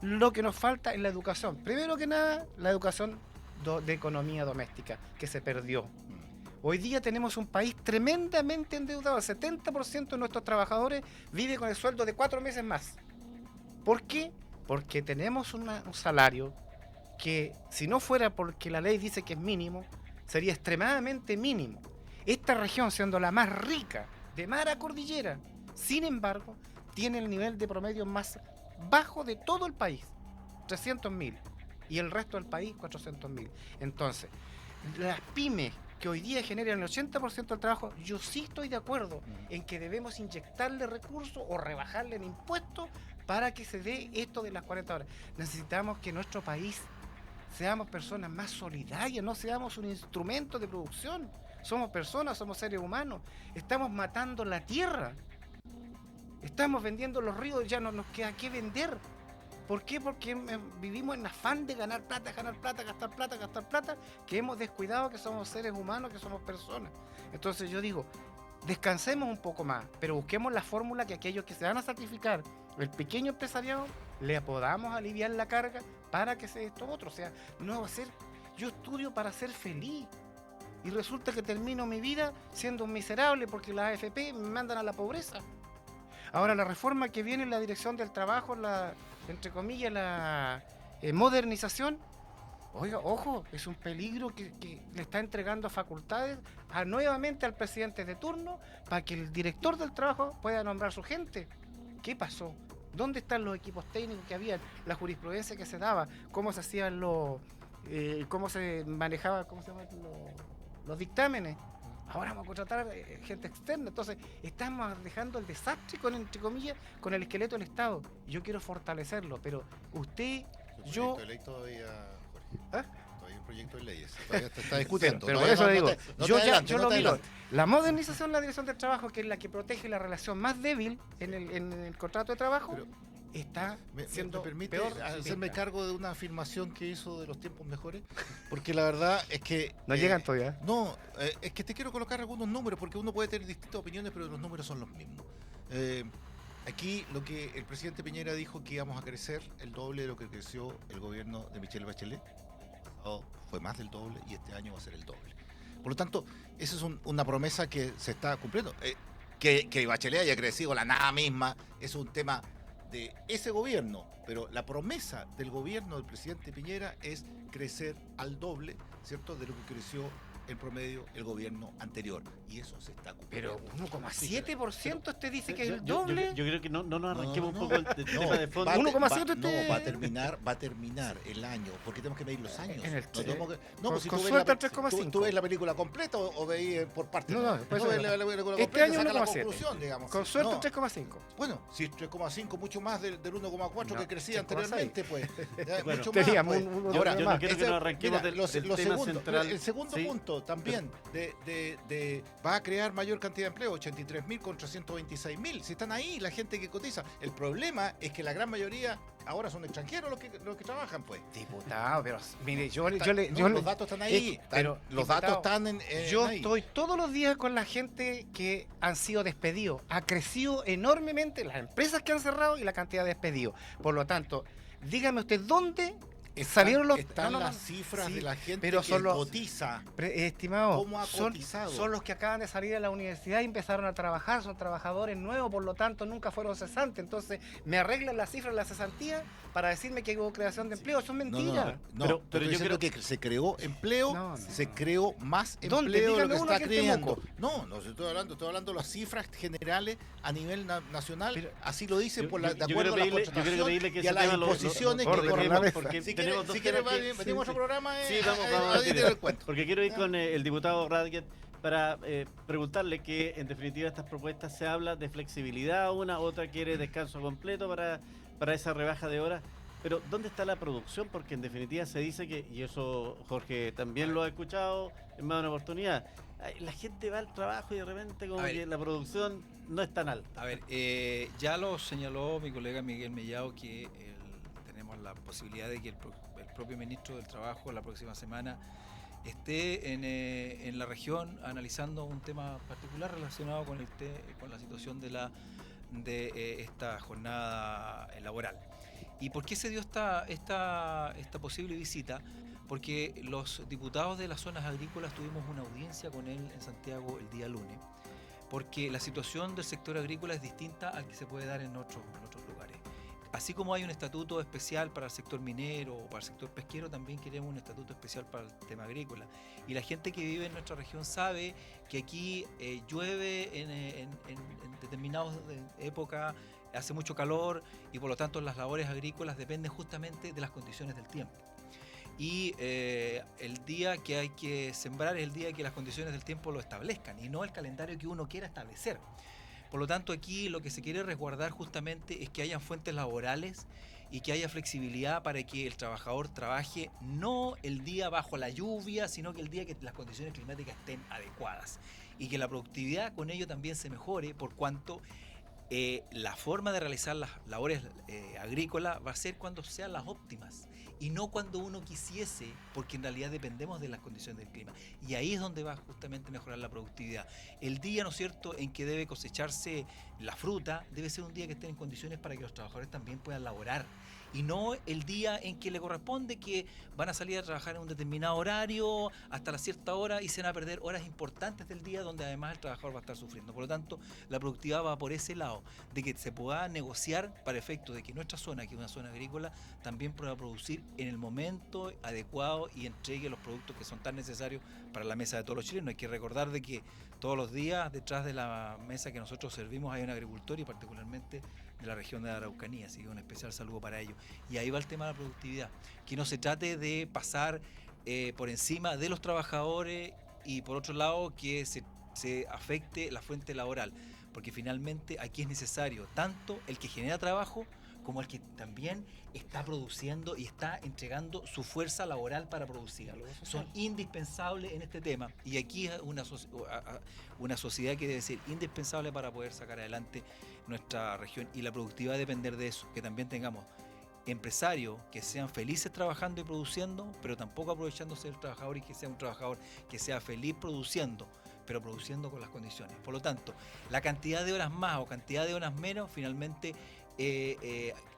Lo que nos falta es la educación. Primero que nada, la educación de economía doméstica, que se perdió. Hoy día tenemos un país tremendamente endeudado. El 70% de nuestros trabajadores vive con el sueldo de 4 meses más. ¿Por qué? Porque tenemos un salario que, si no fuera porque la ley dice que es mínimo, sería extremadamente mínimo. Esta región, siendo la más rica de mar a cordillera, sin embargo, tiene el nivel de promedio más bajo de todo el país, 300.000, y el resto del país 400.000. Entonces, las pymes que hoy día generan el 80% del trabajo, yo sí estoy de acuerdo en que debemos inyectarle recursos o rebajarle el impuesto para que se dé esto de las 40 horas. Necesitamos que en nuestro país seamos personas más solidarias, no seamos un instrumento de producción. Somos personas, somos seres humanos. Estamos matando la tierra. Estamos vendiendo los ríos, ya no nos queda qué vender. ¿Por qué? Porque vivimos en afán de ganar plata, gastar plata, que hemos descuidado que somos seres humanos, que somos personas. Entonces yo digo, descansemos un poco más, pero busquemos la fórmula que aquellos que se van a sacrificar, el pequeño empresariado, le podamos aliviar la carga para que sea esto otro. O sea, no va a ser, yo estudio para ser feliz. Y resulta que termino mi vida siendo un miserable porque las AFP me mandan a la pobreza. Ahora, la reforma que viene en la dirección del trabajo, entre comillas, la modernización, oiga, ojo, es un peligro que le está entregando facultades nuevamente al presidente de turno para que el director del trabajo pueda nombrar su gente. ¿Qué pasó? ¿Dónde están los equipos técnicos que había? La jurisprudencia que se daba, cómo se hacían cómo se manejaba, cómo se llaman los dictámenes. Ahora vamos a contratar gente externa. Entonces estamos dejando el desastre entre comillas, con el esqueleto del Estado. Yo quiero fortalecerlo, pero usted, yo... De ley todavía, Jorge. ¿Ah? Todavía hay un proyecto de leyes. Todavía se está discutiendo. Pero por Todavía eso le digo, no lo te miro. adelantes. La modernización de la dirección del trabajo, que es la que protege la relación más débil en el contrato de trabajo, Pero está siendo ¿Me permite peor. hacerme cargo de una afirmación que hizo de los tiempos mejores? Porque la verdad es que... No llegan todavía. No, es que te quiero colocar algunos números, porque uno puede tener distintas opiniones, pero los números son los mismos. Aquí lo que el presidente Piñera dijo que íbamos a crecer el doble de lo que creció el gobierno de Michelle Bachelet. Fue más del doble y este año va a ser el doble. Por lo tanto, esa es una promesa que se está cumpliendo. Que Bachelet haya crecido la nada misma es un tema de ese gobierno, pero la promesa del gobierno del presidente Piñera es crecer al doble, ¿cierto?, de lo que creció en promedio el gobierno anterior, y eso se está cumpliendo. Pero 1,7% usted dice que es el Yo doble. creo que no nos arranquemos No, un poco del tema de fondo. 1,7 No, va a terminar el año, porque tenemos que medir los años. En el pues si con tú ves suerte la- el 3,5. ¿Tú ves la película completa o veis por partes? No, pues ves eso la película este completa, año saca la 1,7. conclusión, digamos. Con suerte No. el 3,5. Bueno, si 3,5 mucho más del 1,4 No, que crecía 3,6. anteriormente, pues. Bueno, mucho teníamos más, pues. uno Yo Ahora, no quiero que ese- nos arranquemos mira, del lo tema segundo, central. el segundo Sí. punto también va a crear mayor cantidad de empleo, 83.000 contra 126.000. Si están ahí la gente que cotiza. El problema es que la gran mayoría ahora son extranjeros los que trabajan, pues. Diputado, pero mire, Los datos están ahí. pero, los diputado, datos están yo ahí. estoy todos los días con la gente que han sido despedidos. Ha crecido enormemente las empresas que han cerrado y la cantidad de despedidos. Por lo tanto, dígame usted dónde salieron los... Están no, no, las no. cifras Sí, de la gente pero que son los- cotiza. Estimado, ¿Cómo ha cotizado? son los que acaban de salir de la universidad y empezaron a trabajar, son trabajadores nuevos, por lo tanto nunca fueron cesantes. Entonces, me arreglan las cifras de la cesantía para decirme que hubo creación de empleo. Eso es mentira. Pero pero yo yo creo creo- que se creó empleo, No, no. se creó más ¿Dónde? empleo de lo Dígame que uno está aquí en creando. Temuco. No estoy hablando de las cifras generales a nivel nacional, Pero- así lo dicen Yo- de yo acuerdo a la quiero contratación pedirle que y a ese las tema lo imposiciones que corten, corresponden. porque Si tenemos quieres, dos si quieres temas que- venimos a otro programa. Sí, vamos ahí a te doy el cuento. porque quiero ir con el diputado Radget, para preguntarle que en definitiva estas propuestas se habla de flexibilidad, una, otra quiere descanso completo para esa rebaja de horas. Pero ¿dónde está la producción? Porque en definitiva se dice que, y eso Jorge también lo ha escuchado en más de una oportunidad, la gente va al trabajo y de repente como que la producción no es tan alta. A ver, ya lo señaló mi colega Miguel Mellado que tenemos la posibilidad de que el propio ministro del Trabajo la próxima semana esté en la región analizando un tema particular relacionado con la situación de esta jornada laboral. ¿Y por qué se dio esta posible visita? Porque los diputados de las zonas agrícolas tuvimos una audiencia con él en Santiago el día lunes, porque la situación del sector agrícola es distinta al que se puede dar en otros lugares. Así como hay un estatuto especial para el sector minero o para el sector pesquero, también queremos un estatuto especial para el tema agrícola. Y la gente que vive en nuestra región sabe que aquí llueve en determinadas épocas, hace mucho calor y por lo tanto las labores agrícolas dependen justamente de las condiciones del tiempo. Y el día que hay que sembrar es el día que las condiciones del tiempo lo establezcan y no el calendario que uno quiera establecer. Por lo tanto, aquí lo que se quiere resguardar justamente es que haya fuentes laborales y que haya flexibilidad para que el trabajador trabaje no el día bajo la lluvia, sino que el día que las condiciones climáticas estén adecuadas y que la productividad con ello también se mejore, por cuanto la forma de realizar las labores agrícolas va a ser cuando sean las óptimas y no cuando uno quisiese, porque en realidad dependemos de las condiciones del clima. Y ahí es donde va justamente a mejorar la productividad. El día, ¿no es cierto?, en que debe cosecharse la fruta, debe ser un día que esté en condiciones para que los trabajadores también puedan laborar. Y no el día en que le corresponde, que van a salir a trabajar en un determinado horario hasta la cierta hora y se van a perder horas importantes del día donde además el trabajador va a estar sufriendo. Por lo tanto, la productividad va por ese lado, de que se pueda negociar para efecto de que nuestra zona, que es una zona agrícola, también pueda producir en el momento adecuado y entregue los productos que son tan necesarios para la mesa de todos los chilenos. Hay que recordar de que todos los días detrás de la mesa que nosotros servimos hay un agricultor y particularmente de la región de la Araucanía, así que un especial saludo para ellos. Y ahí va el tema de la productividad, que no se trate de pasar por encima de los trabajadores y por otro lado que se afecte la fuente laboral, porque finalmente aquí es necesario tanto el que genera trabajo como el que también está produciendo y está entregando su fuerza laboral para producir. Son indispensables en este tema y aquí es una sociedad que debe ser indispensable para poder sacar adelante nuestra región y la productividad va a depender de eso, que también tengamos empresarios que sean felices trabajando y produciendo, pero tampoco aprovechándose del trabajador y que sea un trabajador que sea feliz produciendo, pero produciendo con las condiciones. Por lo tanto, la cantidad de horas más o cantidad de horas menos finalmente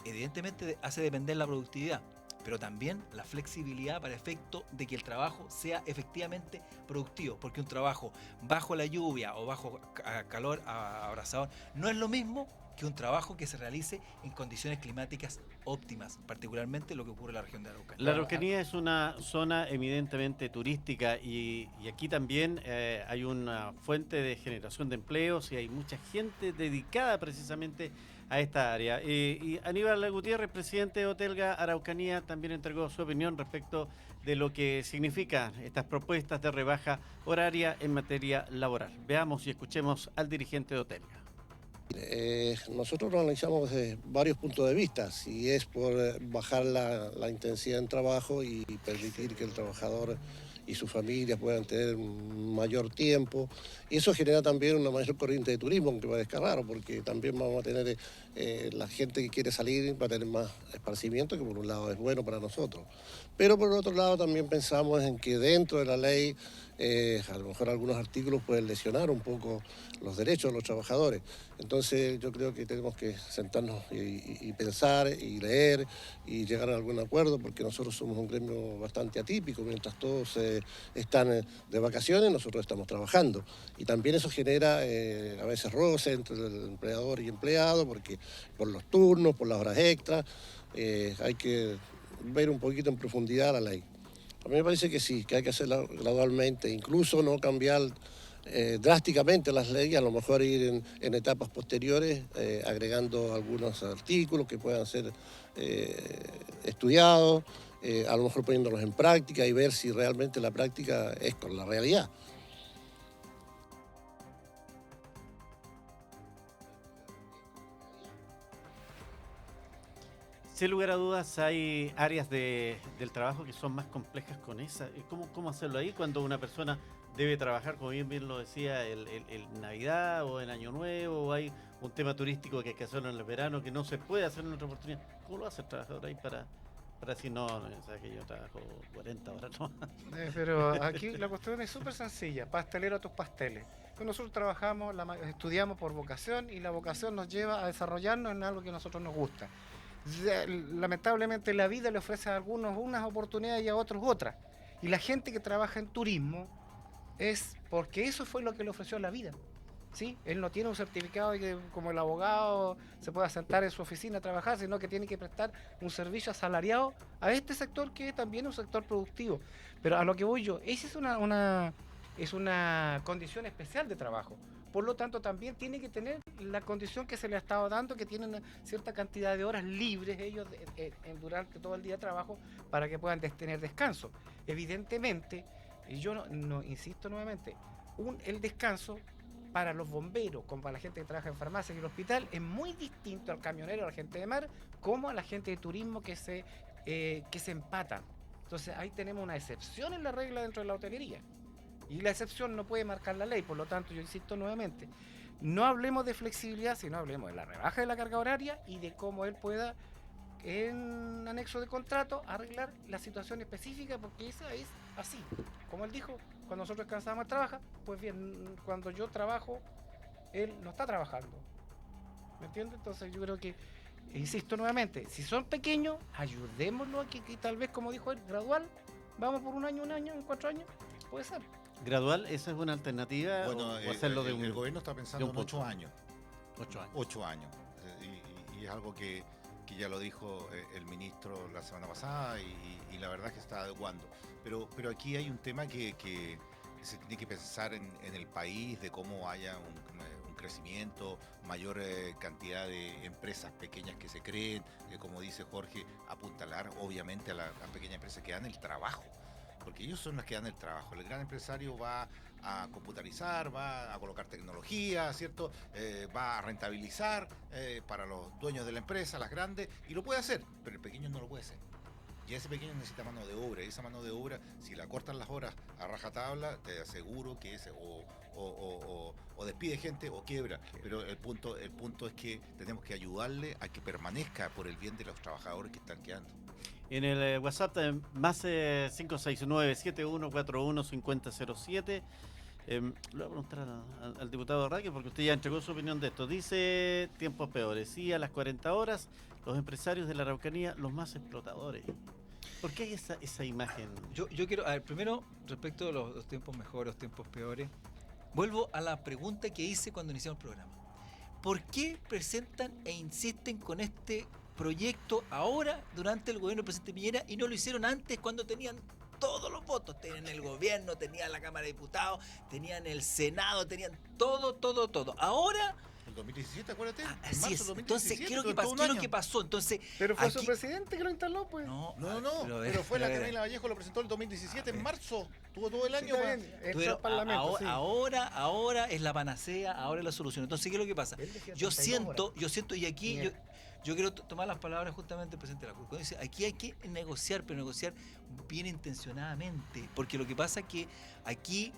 evidentemente hace depender la productividad, pero también la flexibilidad para efecto de que el trabajo sea efectivamente productivo, porque un trabajo bajo la lluvia o bajo calor abrasador no es lo mismo que un trabajo que se realice en condiciones climáticas óptimas, particularmente lo que ocurre en la región de Araucanía. La Araucanía es una zona eminentemente turística y aquí también hay una fuente de generación de empleos y hay mucha gente dedicada precisamente a esta área. Y Aníbal Gutiérrez, presidente de Otelga Araucanía, también entregó su opinión respecto de lo que significan estas propuestas de rebaja horaria en materia laboral. Veamos y escuchemos al dirigente de Otelga. Nosotros lo analizamos desde varios puntos de vista, si es por bajar la intensidad en trabajo y permitir que el trabajador y sus familias puedan tener mayor tiempo. Y eso genera también una mayor corriente de turismo, aunque parezca raro, porque también vamos a tener la gente que quiere salir va a tener más esparcimiento, que por un lado es bueno para nosotros. Pero por otro lado también pensamos en que dentro de la ley a lo mejor algunos artículos pueden lesionar un poco los derechos de los trabajadores. Entonces yo creo que tenemos que sentarnos y pensar y leer y llegar a algún acuerdo, porque nosotros somos un gremio bastante atípico. Mientras todos están de vacaciones, nosotros estamos trabajando. Y también eso genera a veces roce entre el empleador y empleado, porque por los turnos, por las horas extras, hay que ver un poquito en profundidad la ley. A mí me parece que sí, que hay que hacerla gradualmente, incluso no cambiar drásticamente las leyes, a lo mejor ir en etapas posteriores agregando algunos artículos que puedan ser estudiados, a lo mejor poniéndolos en práctica y ver si realmente la práctica es con la realidad. Sin lugar a dudas, hay áreas del trabajo que son más complejas con esa. ¿Cómo hacerlo ahí cuando una persona debe trabajar, como bien lo decía, el Navidad o en Año Nuevo, o hay un tema turístico que hay que hacerlo en el verano que no se puede hacer en otra oportunidad? ¿Cómo lo hace el trabajador ahí para decir, no, sabes que yo trabajo 40 horas? No. Pero aquí la cuestión es súper sencilla, pastelero a tus pasteles. Nosotros trabajamos, estudiamos por vocación y la vocación nos lleva a desarrollarnos en algo que a nosotros nos gusta. Lamentablemente la vida le ofrece a algunos unas oportunidades y a otros otras. Y la gente que trabaja en turismo es porque eso fue lo que le ofreció la vida. ¿Sí? Él no tiene un certificado de que como el abogado se pueda sentar en su oficina a trabajar, sino que tiene que prestar un servicio asalariado a este sector que también es un sector productivo. Pero a lo que voy yo, esa es una condición especial de trabajo. Por lo tanto, también tiene que tener la condición que se le ha estado dando, que tienen una cierta cantidad de horas libres ellos durante todo el día de trabajo para que puedan tener descanso. Evidentemente, y yo no insisto nuevamente, el descanso para los bomberos, como para la gente que trabaja en farmacias y en el hospital, es muy distinto al camionero, a la gente de mar, como a la gente de turismo que se empatan. Entonces ahí tenemos una excepción en la regla dentro de la hotelería. Y la excepción no puede marcar la ley, por lo tanto yo insisto nuevamente, no hablemos de flexibilidad, sino hablemos de la rebaja de la carga horaria y de cómo él pueda, en anexo de contrato, arreglar la situación específica, porque esa es así. Como él dijo, cuando nosotros descansamos a trabajar, pues bien, cuando yo trabajo, él no está trabajando. ¿Me entiendes? Entonces yo creo que, insisto nuevamente, si son pequeños, ayudémoslo a que tal vez, como dijo él, gradual, vamos por un año, en 4 años, puede ser. ¿Gradual? ¿Esa es una alternativa? Bueno, o hacerlo de el gobierno está pensando en 8 años. 8 años. 8 años. Y es algo que ya lo dijo el ministro la semana pasada y la verdad es que está adecuando. Pero aquí hay un tema que se tiene que pensar en el país, de cómo haya un crecimiento, mayor cantidad de empresas pequeñas que se creen, como dice Jorge, apuntalar obviamente a las pequeñas empresas que dan el trabajo. Porque ellos son los que dan el trabajo. El gran empresario va a computarizar, va a colocar tecnología, ¿cierto? Va a rentabilizar para los dueños de la empresa, las grandes, y lo puede hacer, pero el pequeño no lo puede hacer. Y ese pequeño necesita mano de obra, y esa mano de obra, si la cortan las horas a rajatabla, te aseguro que o despide gente o quiebra. Pero el punto es que tenemos que ayudarle a que permanezca por el bien de los trabajadores que están quedando. En el WhatsApp más 569-7141-5007. Le voy a preguntar al diputado Raque, porque usted ya entregó su opinión de esto. Dice tiempos peores. Sí, a las 40 horas, los empresarios de la Araucanía, los más explotadores. ¿Por qué hay esa imagen? Yo quiero, a ver, primero, respecto a los tiempos mejores, los tiempos peores, vuelvo a la pregunta que hice cuando iniciamos el programa. ¿Por qué presentan e insisten con este proyecto ahora durante el gobierno del presidente Piñera y no lo hicieron antes cuando tenían todos los votos? Tenían el gobierno, tenían la Cámara de Diputados, tenían el Senado, tenían todo. Ahora... El 2017, acuérdate. Así es. Entonces, ¿qué es lo que pasó? Entonces, pero fue su presidente que lo instaló, pues. No, pero fue la Carolina Vallejo, lo presentó el 2017 en marzo. Tuvo todo el año. Ahora es la panacea, ahora es la solución. Entonces, ¿qué es lo que pasa? Yo siento, y aquí yo quiero tomar las palabras justamente del presidente de la CUT. Cuando dice, aquí hay que negociar, pero negociar bien intencionadamente. Porque lo que pasa es que aquí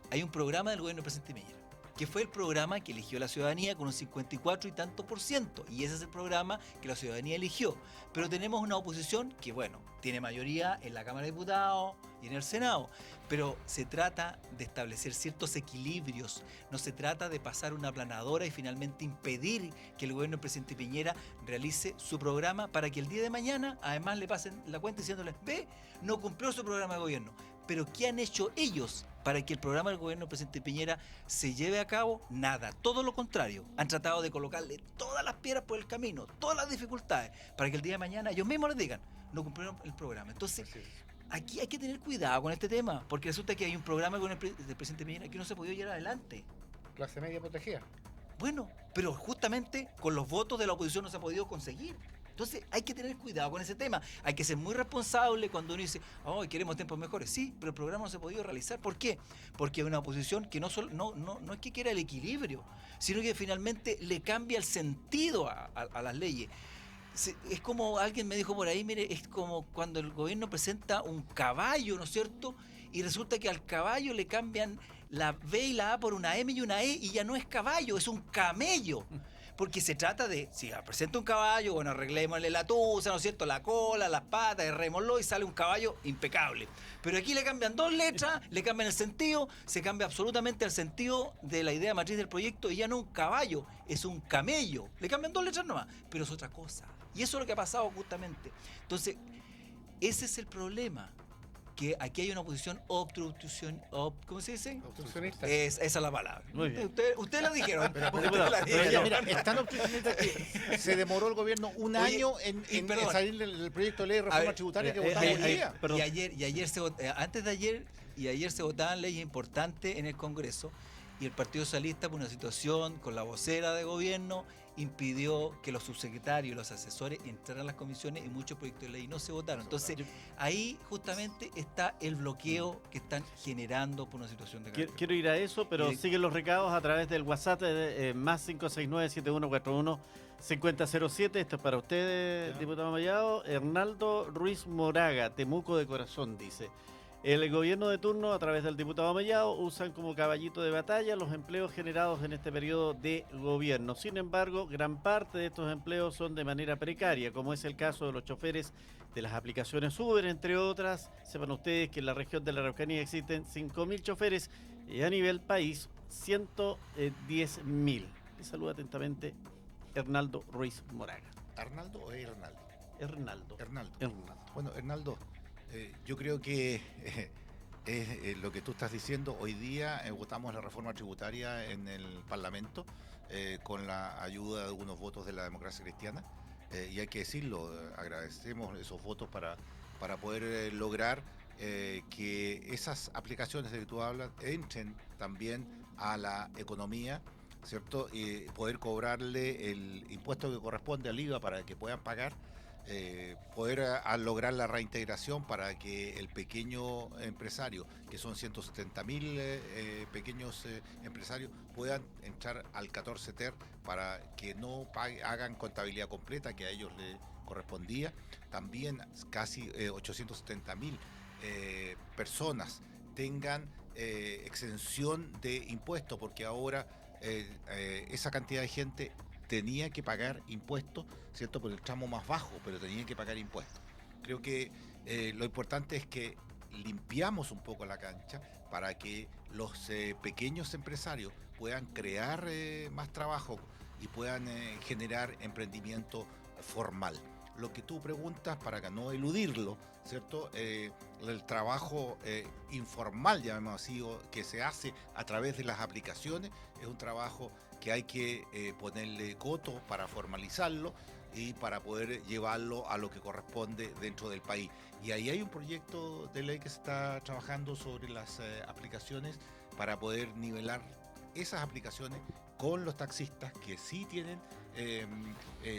hay un programa del gobierno del presidente Piñera, que fue el programa que eligió la ciudadanía con un 54 y tanto %. Y ese es el programa que la ciudadanía eligió. Pero tenemos una oposición que, bueno, tiene mayoría en la Cámara de Diputados y en el Senado. Pero se trata de establecer ciertos equilibrios. No se trata de pasar una aplanadora y finalmente impedir que el gobierno del presidente Piñera realice su programa para que el día de mañana, además, le pasen la cuenta diciéndole, ve, no cumplió su programa de gobierno. Pero ¿qué han hecho ellos para que el programa del gobierno del presidente Piñera se lleve a cabo? Nada, todo lo contrario. Han tratado de colocarle todas las piedras por el camino, todas las dificultades, para que el día de mañana ellos mismos les digan, no cumplieron el programa. Entonces, aquí hay que tener cuidado con este tema, porque resulta que hay un programa con el presidente Piñera que no se ha podido llevar adelante. Clase media protegida. Bueno, pero justamente con los votos de la oposición no se ha podido conseguir. Entonces hay que tener cuidado con ese tema. Hay que ser muy responsable cuando uno dice, oh, queremos tiempos mejores. Sí, pero el programa no se ha podido realizar. ¿Por qué? Porque hay una oposición que no es que quiera el equilibrio, sino que finalmente le cambia el sentido a las leyes. es como alguien me dijo por ahí, mire, es como cuando el gobierno presenta un caballo, ¿no es cierto? Y resulta que al caballo le cambian la B y la A por una M y una E y ya no es caballo, es un camello. Porque se trata de, si presenta un caballo, bueno, arreglémosle la tusa, ¿no es cierto? La cola, las patas, herrémoslo y sale un caballo impecable. Pero aquí le cambian 2 letras, le cambian el sentido, se cambia absolutamente el sentido de la idea matriz del proyecto y ya no un caballo, es un camello. Le cambian 2 letras nomás, pero es otra cosa. Y eso es lo que ha pasado justamente. Entonces, ese es el problema. Que aquí hay una oposición ¿cómo se dice? Obstruccionista. Esa es la palabra. Muy bien. Usted la dijeron. Pero, Mira, es tan optimista que se demoró el gobierno un Oye, año en salir del proyecto de ley de reforma tributaria que votamos hoy día. perdón. Y ayer se votaban leyes importantes en el Congreso y el Partido Socialista, por una situación con la vocera de gobierno, impidió que los subsecretarios y los asesores entraran a las comisiones y muchos proyectos de ley no se votaron. Entonces, ahí justamente está el bloqueo que están generando por una situación de carácter. Quiero ir a eso, pero siguen los recados a través del WhatsApp más 569-7141-5007. Esto es para ustedes, diputado Mellado. Hernaldo Ruiz Moraga, Temuco de corazón, dice. El gobierno de turno, a través del diputado Mellado, usan como caballito de batalla los empleos generados en este periodo de gobierno. Sin embargo, gran parte de estos empleos son de manera precaria, como es el caso de los choferes de las aplicaciones Uber, entre otras. Sepan ustedes que en la región de la Araucanía existen 5.000 choferes y a nivel país 110.000. Le saluda atentamente Hernaldo Ruiz Moraga. ¿Arnaldo o Hernaldo? Hernaldo. Bueno, Hernaldo, yo creo que es lo que tú estás diciendo. Hoy día votamos la reforma tributaria en el Parlamento con la ayuda de algunos votos de la democracia cristiana. Y hay que decirlo, agradecemos esos votos para poder lograr que esas aplicaciones de que tú hablas entren también a la economía, ¿cierto? Y poder cobrarle el impuesto que corresponde al IVA para que puedan pagar. Poder lograr la reintegración para que el pequeño empresario, que son 170.000 pequeños empresarios, puedan entrar al 14 TER para que no hagan contabilidad completa que a ellos les correspondía. También casi 870.000 personas tengan exención de impuestos, porque ahora esa cantidad de gente tenía que pagar impuestos, ¿cierto? Por el tramo más bajo, pero tenía que pagar impuestos. Creo que lo importante es que limpiamos un poco la cancha para que los pequeños empresarios puedan crear más trabajo y puedan generar emprendimiento formal. Lo que tú preguntas, para que no eludirlo, ¿cierto? El trabajo informal, llamémoslo así, que se hace a través de las aplicaciones, es un trabajo que hay que ponerle coto para formalizarlo y para poder llevarlo a lo que corresponde dentro del país. Y ahí hay un proyecto de ley que se está trabajando sobre las aplicaciones para poder nivelar esas aplicaciones con los taxistas que sí tienen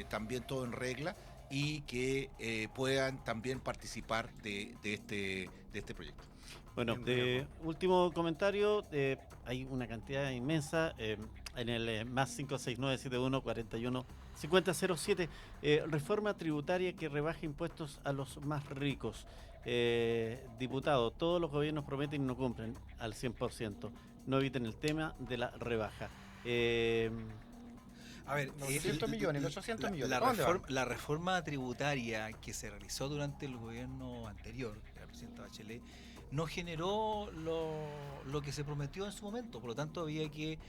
también todo en regla y que puedan también participar de este proyecto. Bueno, último comentario, hay una cantidad inmensa en el más 569-7141-5007, reforma tributaria que rebaja impuestos a los más ricos. Diputado, todos los gobiernos prometen y no cumplen al 100%, no eviten el tema de la rebaja. A ver, 900 millones, 800 millones. La reforma tributaria que se realizó durante el gobierno anterior, de la presidenta Bachelet, no generó lo que se prometió en su momento. Por lo tanto, había que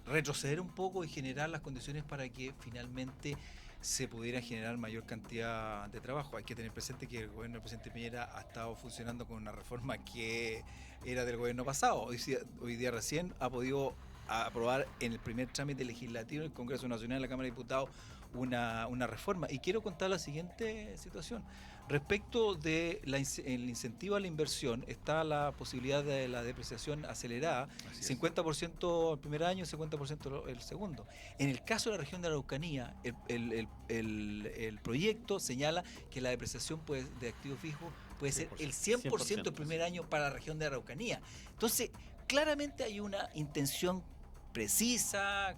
retroceder un poco y generar las condiciones para que finalmente se pudiera generar mayor cantidad de trabajo. Hay que tener presente que el gobierno del presidente Piñera ha estado funcionando con una reforma que era del gobierno pasado. Hoy día recién ha podido aprobar en el primer trámite legislativo en el Congreso Nacional, en la Cámara de Diputados, una reforma. Y quiero contar la siguiente situación. Respecto del incentivo a la inversión, está la posibilidad de la depreciación acelerada, 50% el primer año y 50% el segundo. En el caso de la región de la Araucanía, el proyecto señala que la depreciación de activos fijos puede ser el 100% el primer año para la región de la Araucanía. Entonces, claramente hay una intención precisa,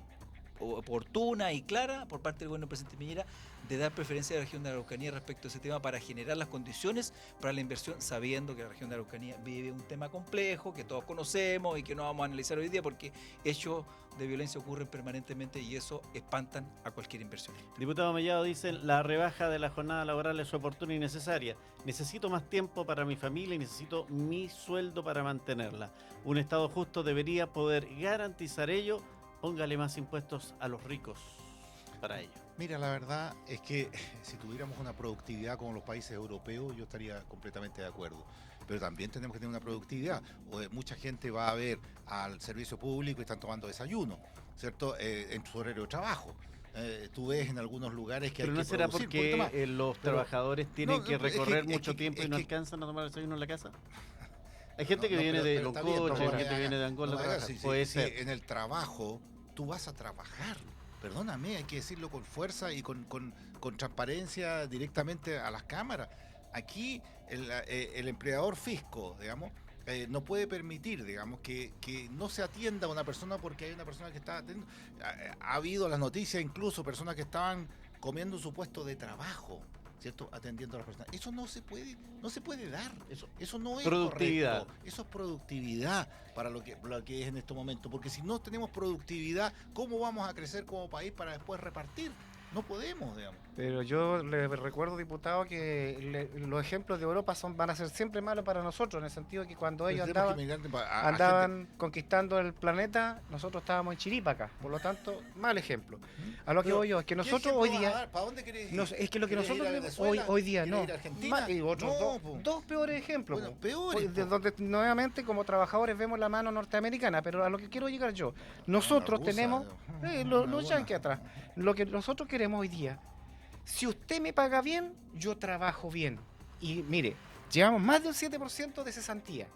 oportuna y clara por parte del gobierno del presidente Piñera de dar preferencia a la región de la Araucanía respecto a ese tema para generar las condiciones para la inversión, sabiendo que la región de la Araucanía vive un tema complejo, que todos conocemos y que no vamos a analizar hoy día porque hechos de violencia ocurren permanentemente y eso espantan a cualquier inversión. Diputado Mellado dice, la rebaja de la jornada laboral es oportuna y necesaria. Necesito más tiempo para mi familia y necesito mi sueldo para mantenerla. Un Estado justo debería poder garantizar ello. Póngale más impuestos a los ricos para ello. Mira, la verdad es que si tuviéramos una productividad como los países europeos, yo estaría completamente de acuerdo. Pero también tenemos que tener una productividad. Mucha gente va a ver al servicio público y están tomando desayuno, ¿cierto? En su horario de trabajo. Tú ves en algunos lugares que pero hay no que será producir porque los trabajadores tienen que recorrer mucho tiempo y no que- alcanzan a tomar desayuno en la casa. Hay gente que No, viene de pero está bien, Loncoche, no, hay gente que viene de Angola a trabajar. Puede ser. en el trabajo tú vas a trabajar. Perdóname, hay que decirlo con fuerza y con transparencia directamente a las cámaras. Aquí el empleador fisco, digamos, no puede permitir, digamos, que no se atienda a una persona porque hay una persona que está atendiendo. Ha habido las noticias, incluso personas que estaban comiendo su puesto de trabajo, ¿cierto? Atendiendo a las personas. Eso no se puede dar. Eso no es Productividad. correcto. Eso es productividad para lo que es en este momento. Porque si no tenemos productividad, ¿cómo vamos a crecer como país para después repartir? No podemos, digamos. Pero yo le recuerdo, diputado, que los ejemplos de Europa van a ser siempre malos para nosotros, en el sentido de que cuando ellos andaban conquistando el planeta, nosotros estábamos en Chiripa acá. Por lo tanto, mal ejemplo. A lo que voy yo, es que nosotros hoy día... ¿Para dónde querés ir? Es que lo que nosotros tenemos hoy día no. Y otros dos peores ejemplos. Bueno, peores. Donde nuevamente como trabajadores vemos la mano norteamericana, pero a lo que quiero llegar yo, nosotros rusa, tenemos los yanquis atrás. Lo que nosotros queremos hoy día, si usted me paga bien, yo trabajo bien. Y mire, llevamos más de un 7% de cesantía.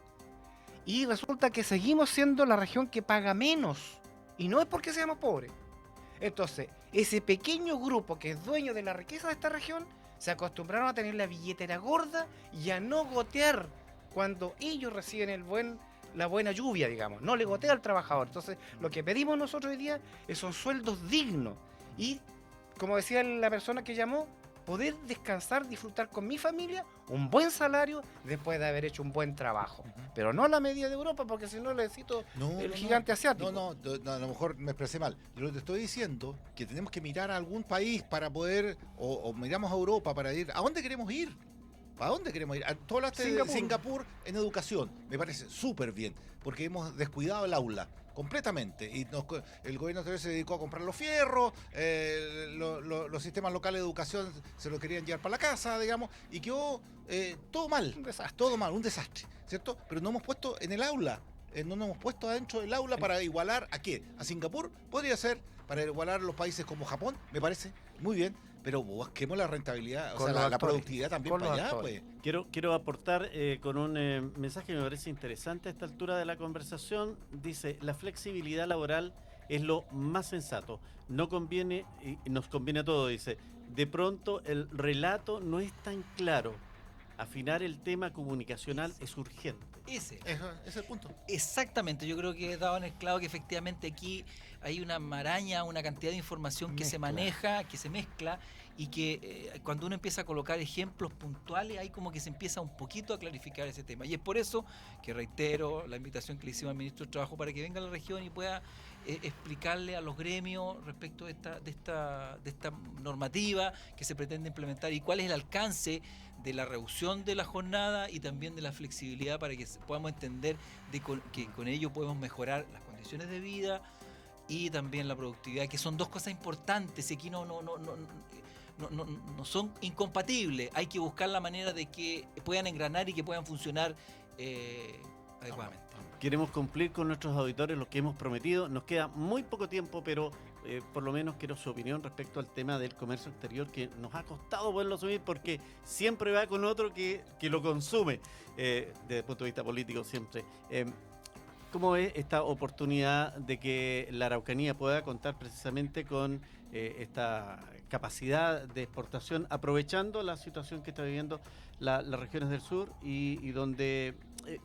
Y resulta que seguimos siendo la región que paga menos. Y no es porque seamos pobres. Entonces, ese pequeño grupo que es dueño de la riqueza de esta región, se acostumbraron a tener la billetera gorda y a no gotear cuando ellos reciben la buena lluvia, digamos. No le gotea al trabajador. Entonces, lo que pedimos nosotros hoy día son sueldos dignos. Y, como decía la persona que llamó, poder descansar, disfrutar con mi familia, un buen salario después de haber hecho un buen trabajo. Pero no a la medida de Europa, porque si no necesito el gigante asiático. No, a lo mejor me expresé mal. Yo te estoy diciendo que tenemos que mirar a algún país para poder, o miramos a Europa para ir. ¿A dónde queremos ir? ¿A dónde queremos ir? Tú hablaste de Singapur en educación. Me parece súper bien, porque hemos descuidado el aula completamente. Y el gobierno anterior se dedicó a comprar los fierros, los sistemas locales de educación se lo querían llevar para la casa, digamos, y quedó todo mal. Un desastre, ¿cierto? Pero no hemos puesto en el aula, no nos hemos puesto adentro del aula para igualar ¿a qué? ¿A Singapur? Podría ser, para igualar los países como Japón, me parece muy bien. Pero busquemos la rentabilidad, o sea, la productividad también para allá, pues. Quiero aportar con un mensaje que me parece interesante a esta altura de la conversación. Dice, la flexibilidad laboral es lo más sensato. No conviene, y nos conviene a todos, dice. De pronto el relato no es tan claro. Afinar el tema comunicacional es urgente. Ese es el punto. Exactamente, yo creo que daban el clavo que efectivamente aquí hay una maraña, una cantidad de información que se maneja, que se mezcla y que cuando uno empieza a colocar ejemplos puntuales, ahí como que se empieza un poquito a clarificar ese tema. Y es por eso que reitero la invitación que le hicimos al ministro de Trabajo para que venga a la región y pueda explicarle a los gremios respecto de esta normativa que se pretende implementar y cuál es el alcance de la reducción de la jornada y también de la flexibilidad para que podamos entender que con ello podemos mejorar las condiciones de vida y también la productividad, que son dos cosas importantes y aquí no son incompatibles. Hay que buscar la manera de que puedan engranar y que puedan funcionar adecuadamente. Queremos cumplir con nuestros auditores lo que hemos prometido. Nos queda muy poco tiempo, pero por lo menos quiero su opinión respecto al tema del comercio exterior, que nos ha costado poderlo asumir porque siempre va con otro que lo consume, desde el punto de vista político siempre. ¿Cómo es esta oportunidad de que la Araucanía pueda contar precisamente con esta capacidad de exportación, aprovechando la situación que está viviendo las regiones del sur y donde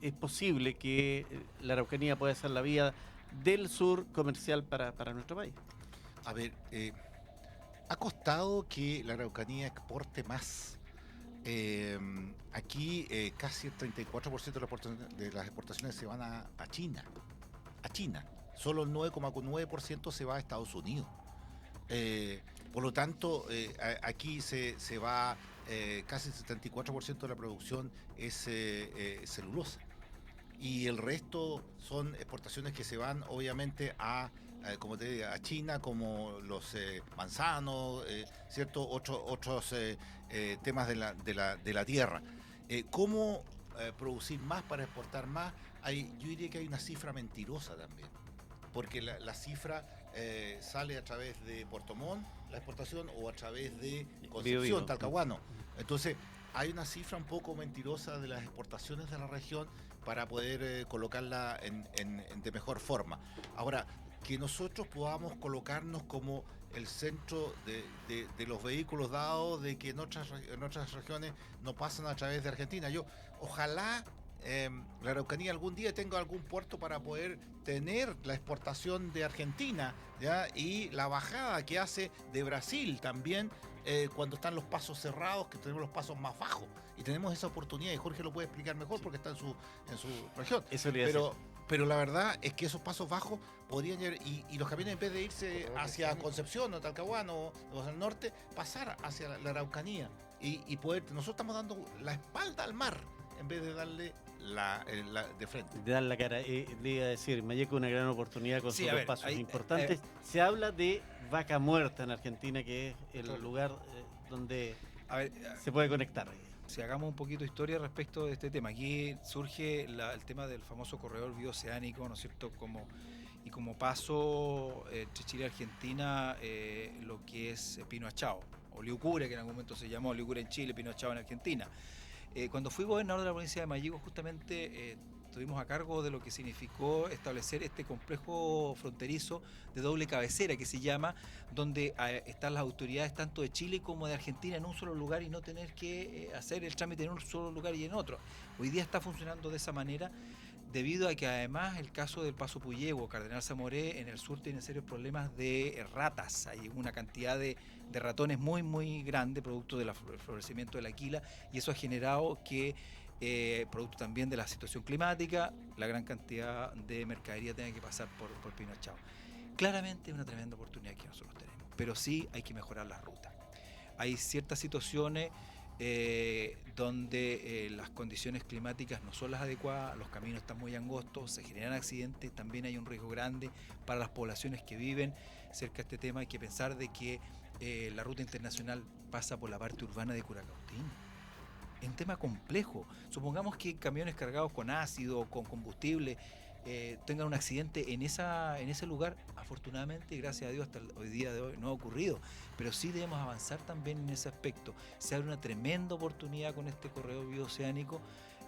es posible que la Araucanía pueda ser la vía del sur comercial para nuestro país? A ver, ha costado que la Araucanía exporte más. Aquí casi el 34% de las exportaciones se van a China. A China. Solo el 9,9% se va a Estados Unidos. Por lo tanto, aquí se va casi el 74% de la producción es celulosa. Y el resto son exportaciones que se van obviamente como te digo, a China, como los manzanos, ¿cierto? Otros temas de la tierra. ¿Cómo producir más para exportar más? Yo diría que hay una cifra mentirosa también, porque la cifra sale a través de Puerto Montt, la exportación, o a través de Concepción, Talcahuano. Entonces, hay una cifra un poco mentirosa de las exportaciones de la región para poder colocarla de mejor forma. Ahora, que nosotros podamos colocarnos como el centro de los vehículos, dado de que en otras regiones no pasan a través de Argentina. Ojalá la Araucanía algún día tenga algún puerto para poder tener la exportación de Argentina, ¿ya? Y la bajada que hace de Brasil también, cuando están los pasos cerrados, que tenemos los pasos más bajos, y tenemos esa oportunidad, y Jorge lo puede explicar mejor porque está en su región. Pero la verdad es que esos pasos bajos podrían ir, y los camiones, en vez de irse hacia Concepción o Talcahuano o hacia el norte, pasar hacia la Araucanía y poder. Nosotros estamos dando la espalda al mar en vez de darle de frente. De dar la cara. Le iba a decir, Malleco, una gran oportunidad con sus dos pasos importantes. Se habla de Vaca Muerta en Argentina, que es el lugar donde se puede conectar. Si hagamos un poquito de historia respecto de este tema, aquí surge el tema del famoso corredor bioceánico, ¿no es cierto? Como paso entre Chile y Argentina, lo que es Pino Achao, o Liucure, que en algún momento se llamó Liucure en Chile, Pino Achao en Argentina. Cuando fui gobernador de la provincia de Malleco, justamente estuvimos a cargo de lo que significó establecer este complejo fronterizo de doble cabecera, que se llama, donde están las autoridades tanto de Chile como de Argentina en un solo lugar y no tener que hacer el trámite en un solo lugar y en otro. Hoy día está funcionando de esa manera, debido a que además el caso del Paso Puyehue, Cardenal Zamoré, en el sur tiene serios problemas de ratas. Hay una cantidad de ratones muy, muy grande, producto del florecimiento de la quila, y eso ha generado que, producto también de la situación climática, la gran cantidad de mercadería tenga que pasar por Pino Achao. Claramente es una tremenda oportunidad que nosotros tenemos, pero sí hay que mejorar la ruta. Hay ciertas situaciones donde las condiciones climáticas no son las adecuadas, los caminos están muy angostos, se generan accidentes, también hay un riesgo grande para las poblaciones que viven cerca de este tema. Hay que pensar de que la ruta internacional pasa por la parte urbana de Curacautín. Es un tema complejo. Supongamos que camiones cargados con ácido o con combustible tengan un accidente en ese lugar. Afortunadamente, gracias a Dios, hasta el día de hoy no ha ocurrido, pero sí debemos avanzar también en ese aspecto. Se abre una tremenda oportunidad con este corredor bioceánico,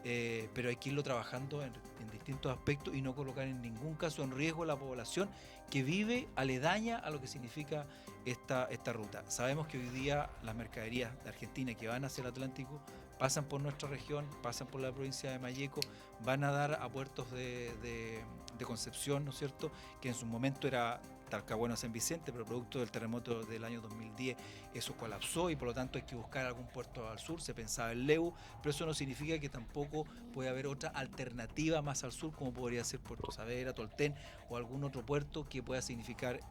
pero hay que irlo trabajando en distintos aspectos y no colocar en ningún caso en riesgo a la población que vive aledaña a lo que significa esta ruta. Sabemos que hoy día las mercaderías de Argentina que van hacia el Atlántico pasan por nuestra región, pasan por la provincia de Malleco, van a dar a puertos de Concepción, ¿no es cierto?, que en su momento era Talcahuano, San Vicente, pero producto del terremoto del año 2010 eso colapsó y por lo tanto hay que buscar algún puerto al sur. Se pensaba en Leu, pero eso no significa que tampoco puede haber otra alternativa más al sur, como podría ser Puerto Saavedra, Tolten o algún otro puerto que pueda significar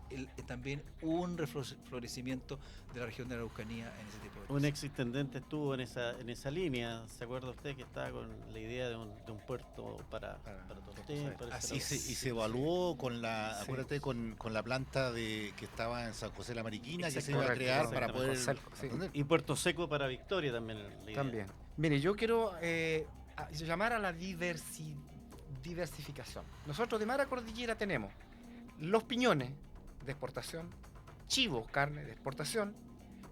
también un reflorecimiento de la región de la Araucanía en ese tipo de cosas. Un exintendente estuvo en esa línea, ¿se acuerda usted que estaba con la idea de un puerto para Tolten? Así se evaluó con la, acuérdate, con la planta que estaba en San José de la Mariquina, que se iba a crear para poder... Y Puerto Seco para Victoria también. También. Mire, yo quiero llamar a la diversificación. Nosotros de Mara Cordillera tenemos los piñones de exportación, chivo, carne de exportación.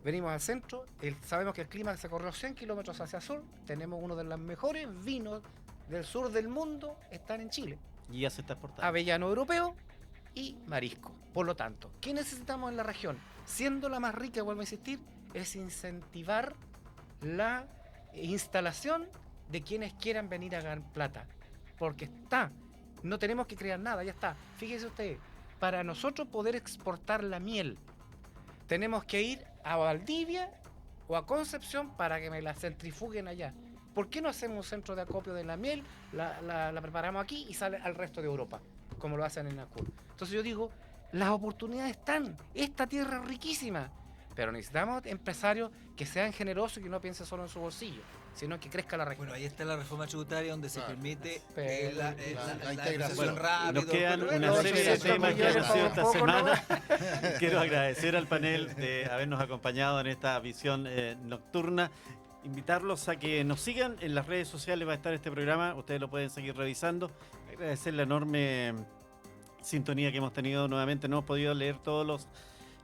Venimos al centro, sabemos que el clima se corrió 100 kilómetros hacia el sur, tenemos uno de los mejores vinos del sur del mundo, están en Chile. Y ya se está exportando. Avellano europeo y marisco. Por lo tanto, ¿qué necesitamos en la región? Siendo la más rica, vuelvo a insistir, es incentivar la instalación de quienes quieran venir a ganar plata. Porque no tenemos que crear nada, ya está. Fíjese usted, para nosotros poder exportar la miel, tenemos que ir a Valdivia o a Concepción para que me la centrifuguen allá. ¿Por qué no hacemos un centro de acopio de la miel, la preparamos aquí y sale al resto de Europa, como lo hacen en Acur? Entonces yo digo, las oportunidades están, esta tierra es riquísima, pero necesitamos empresarios que sean generosos y que no piensen solo en su bolsillo, sino que crezca la región. Bueno, ahí está la reforma tributaria donde se permite Pero la integración. bueno, rápido. Nos quedan pero una los serie de 800 temas que han millones sido para esta un poco, semana. Quiero agradecer al panel de habernos acompañado en esta visión nocturna. Invitarlos a que nos sigan en las redes sociales, va a estar este programa, ustedes lo pueden seguir revisando. Agradecer la enorme sintonía que hemos tenido nuevamente, no hemos podido leer todos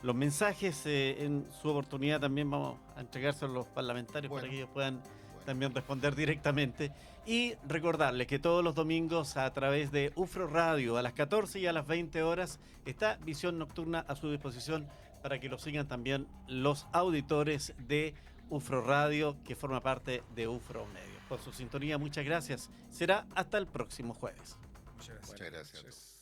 los mensajes, en su oportunidad también vamos a entregárselos a los parlamentarios para que ellos puedan también responder directamente. Y recordarles que todos los domingos a través de UFRO Radio a las 14 y a las 20 horas está Visión Nocturna a su disposición para que lo sigan también los auditores de UFRO Radio, que forma parte de UFRO Medios. Por su sintonía, muchas gracias. Será hasta el próximo jueves. Muchas gracias. Muchas gracias.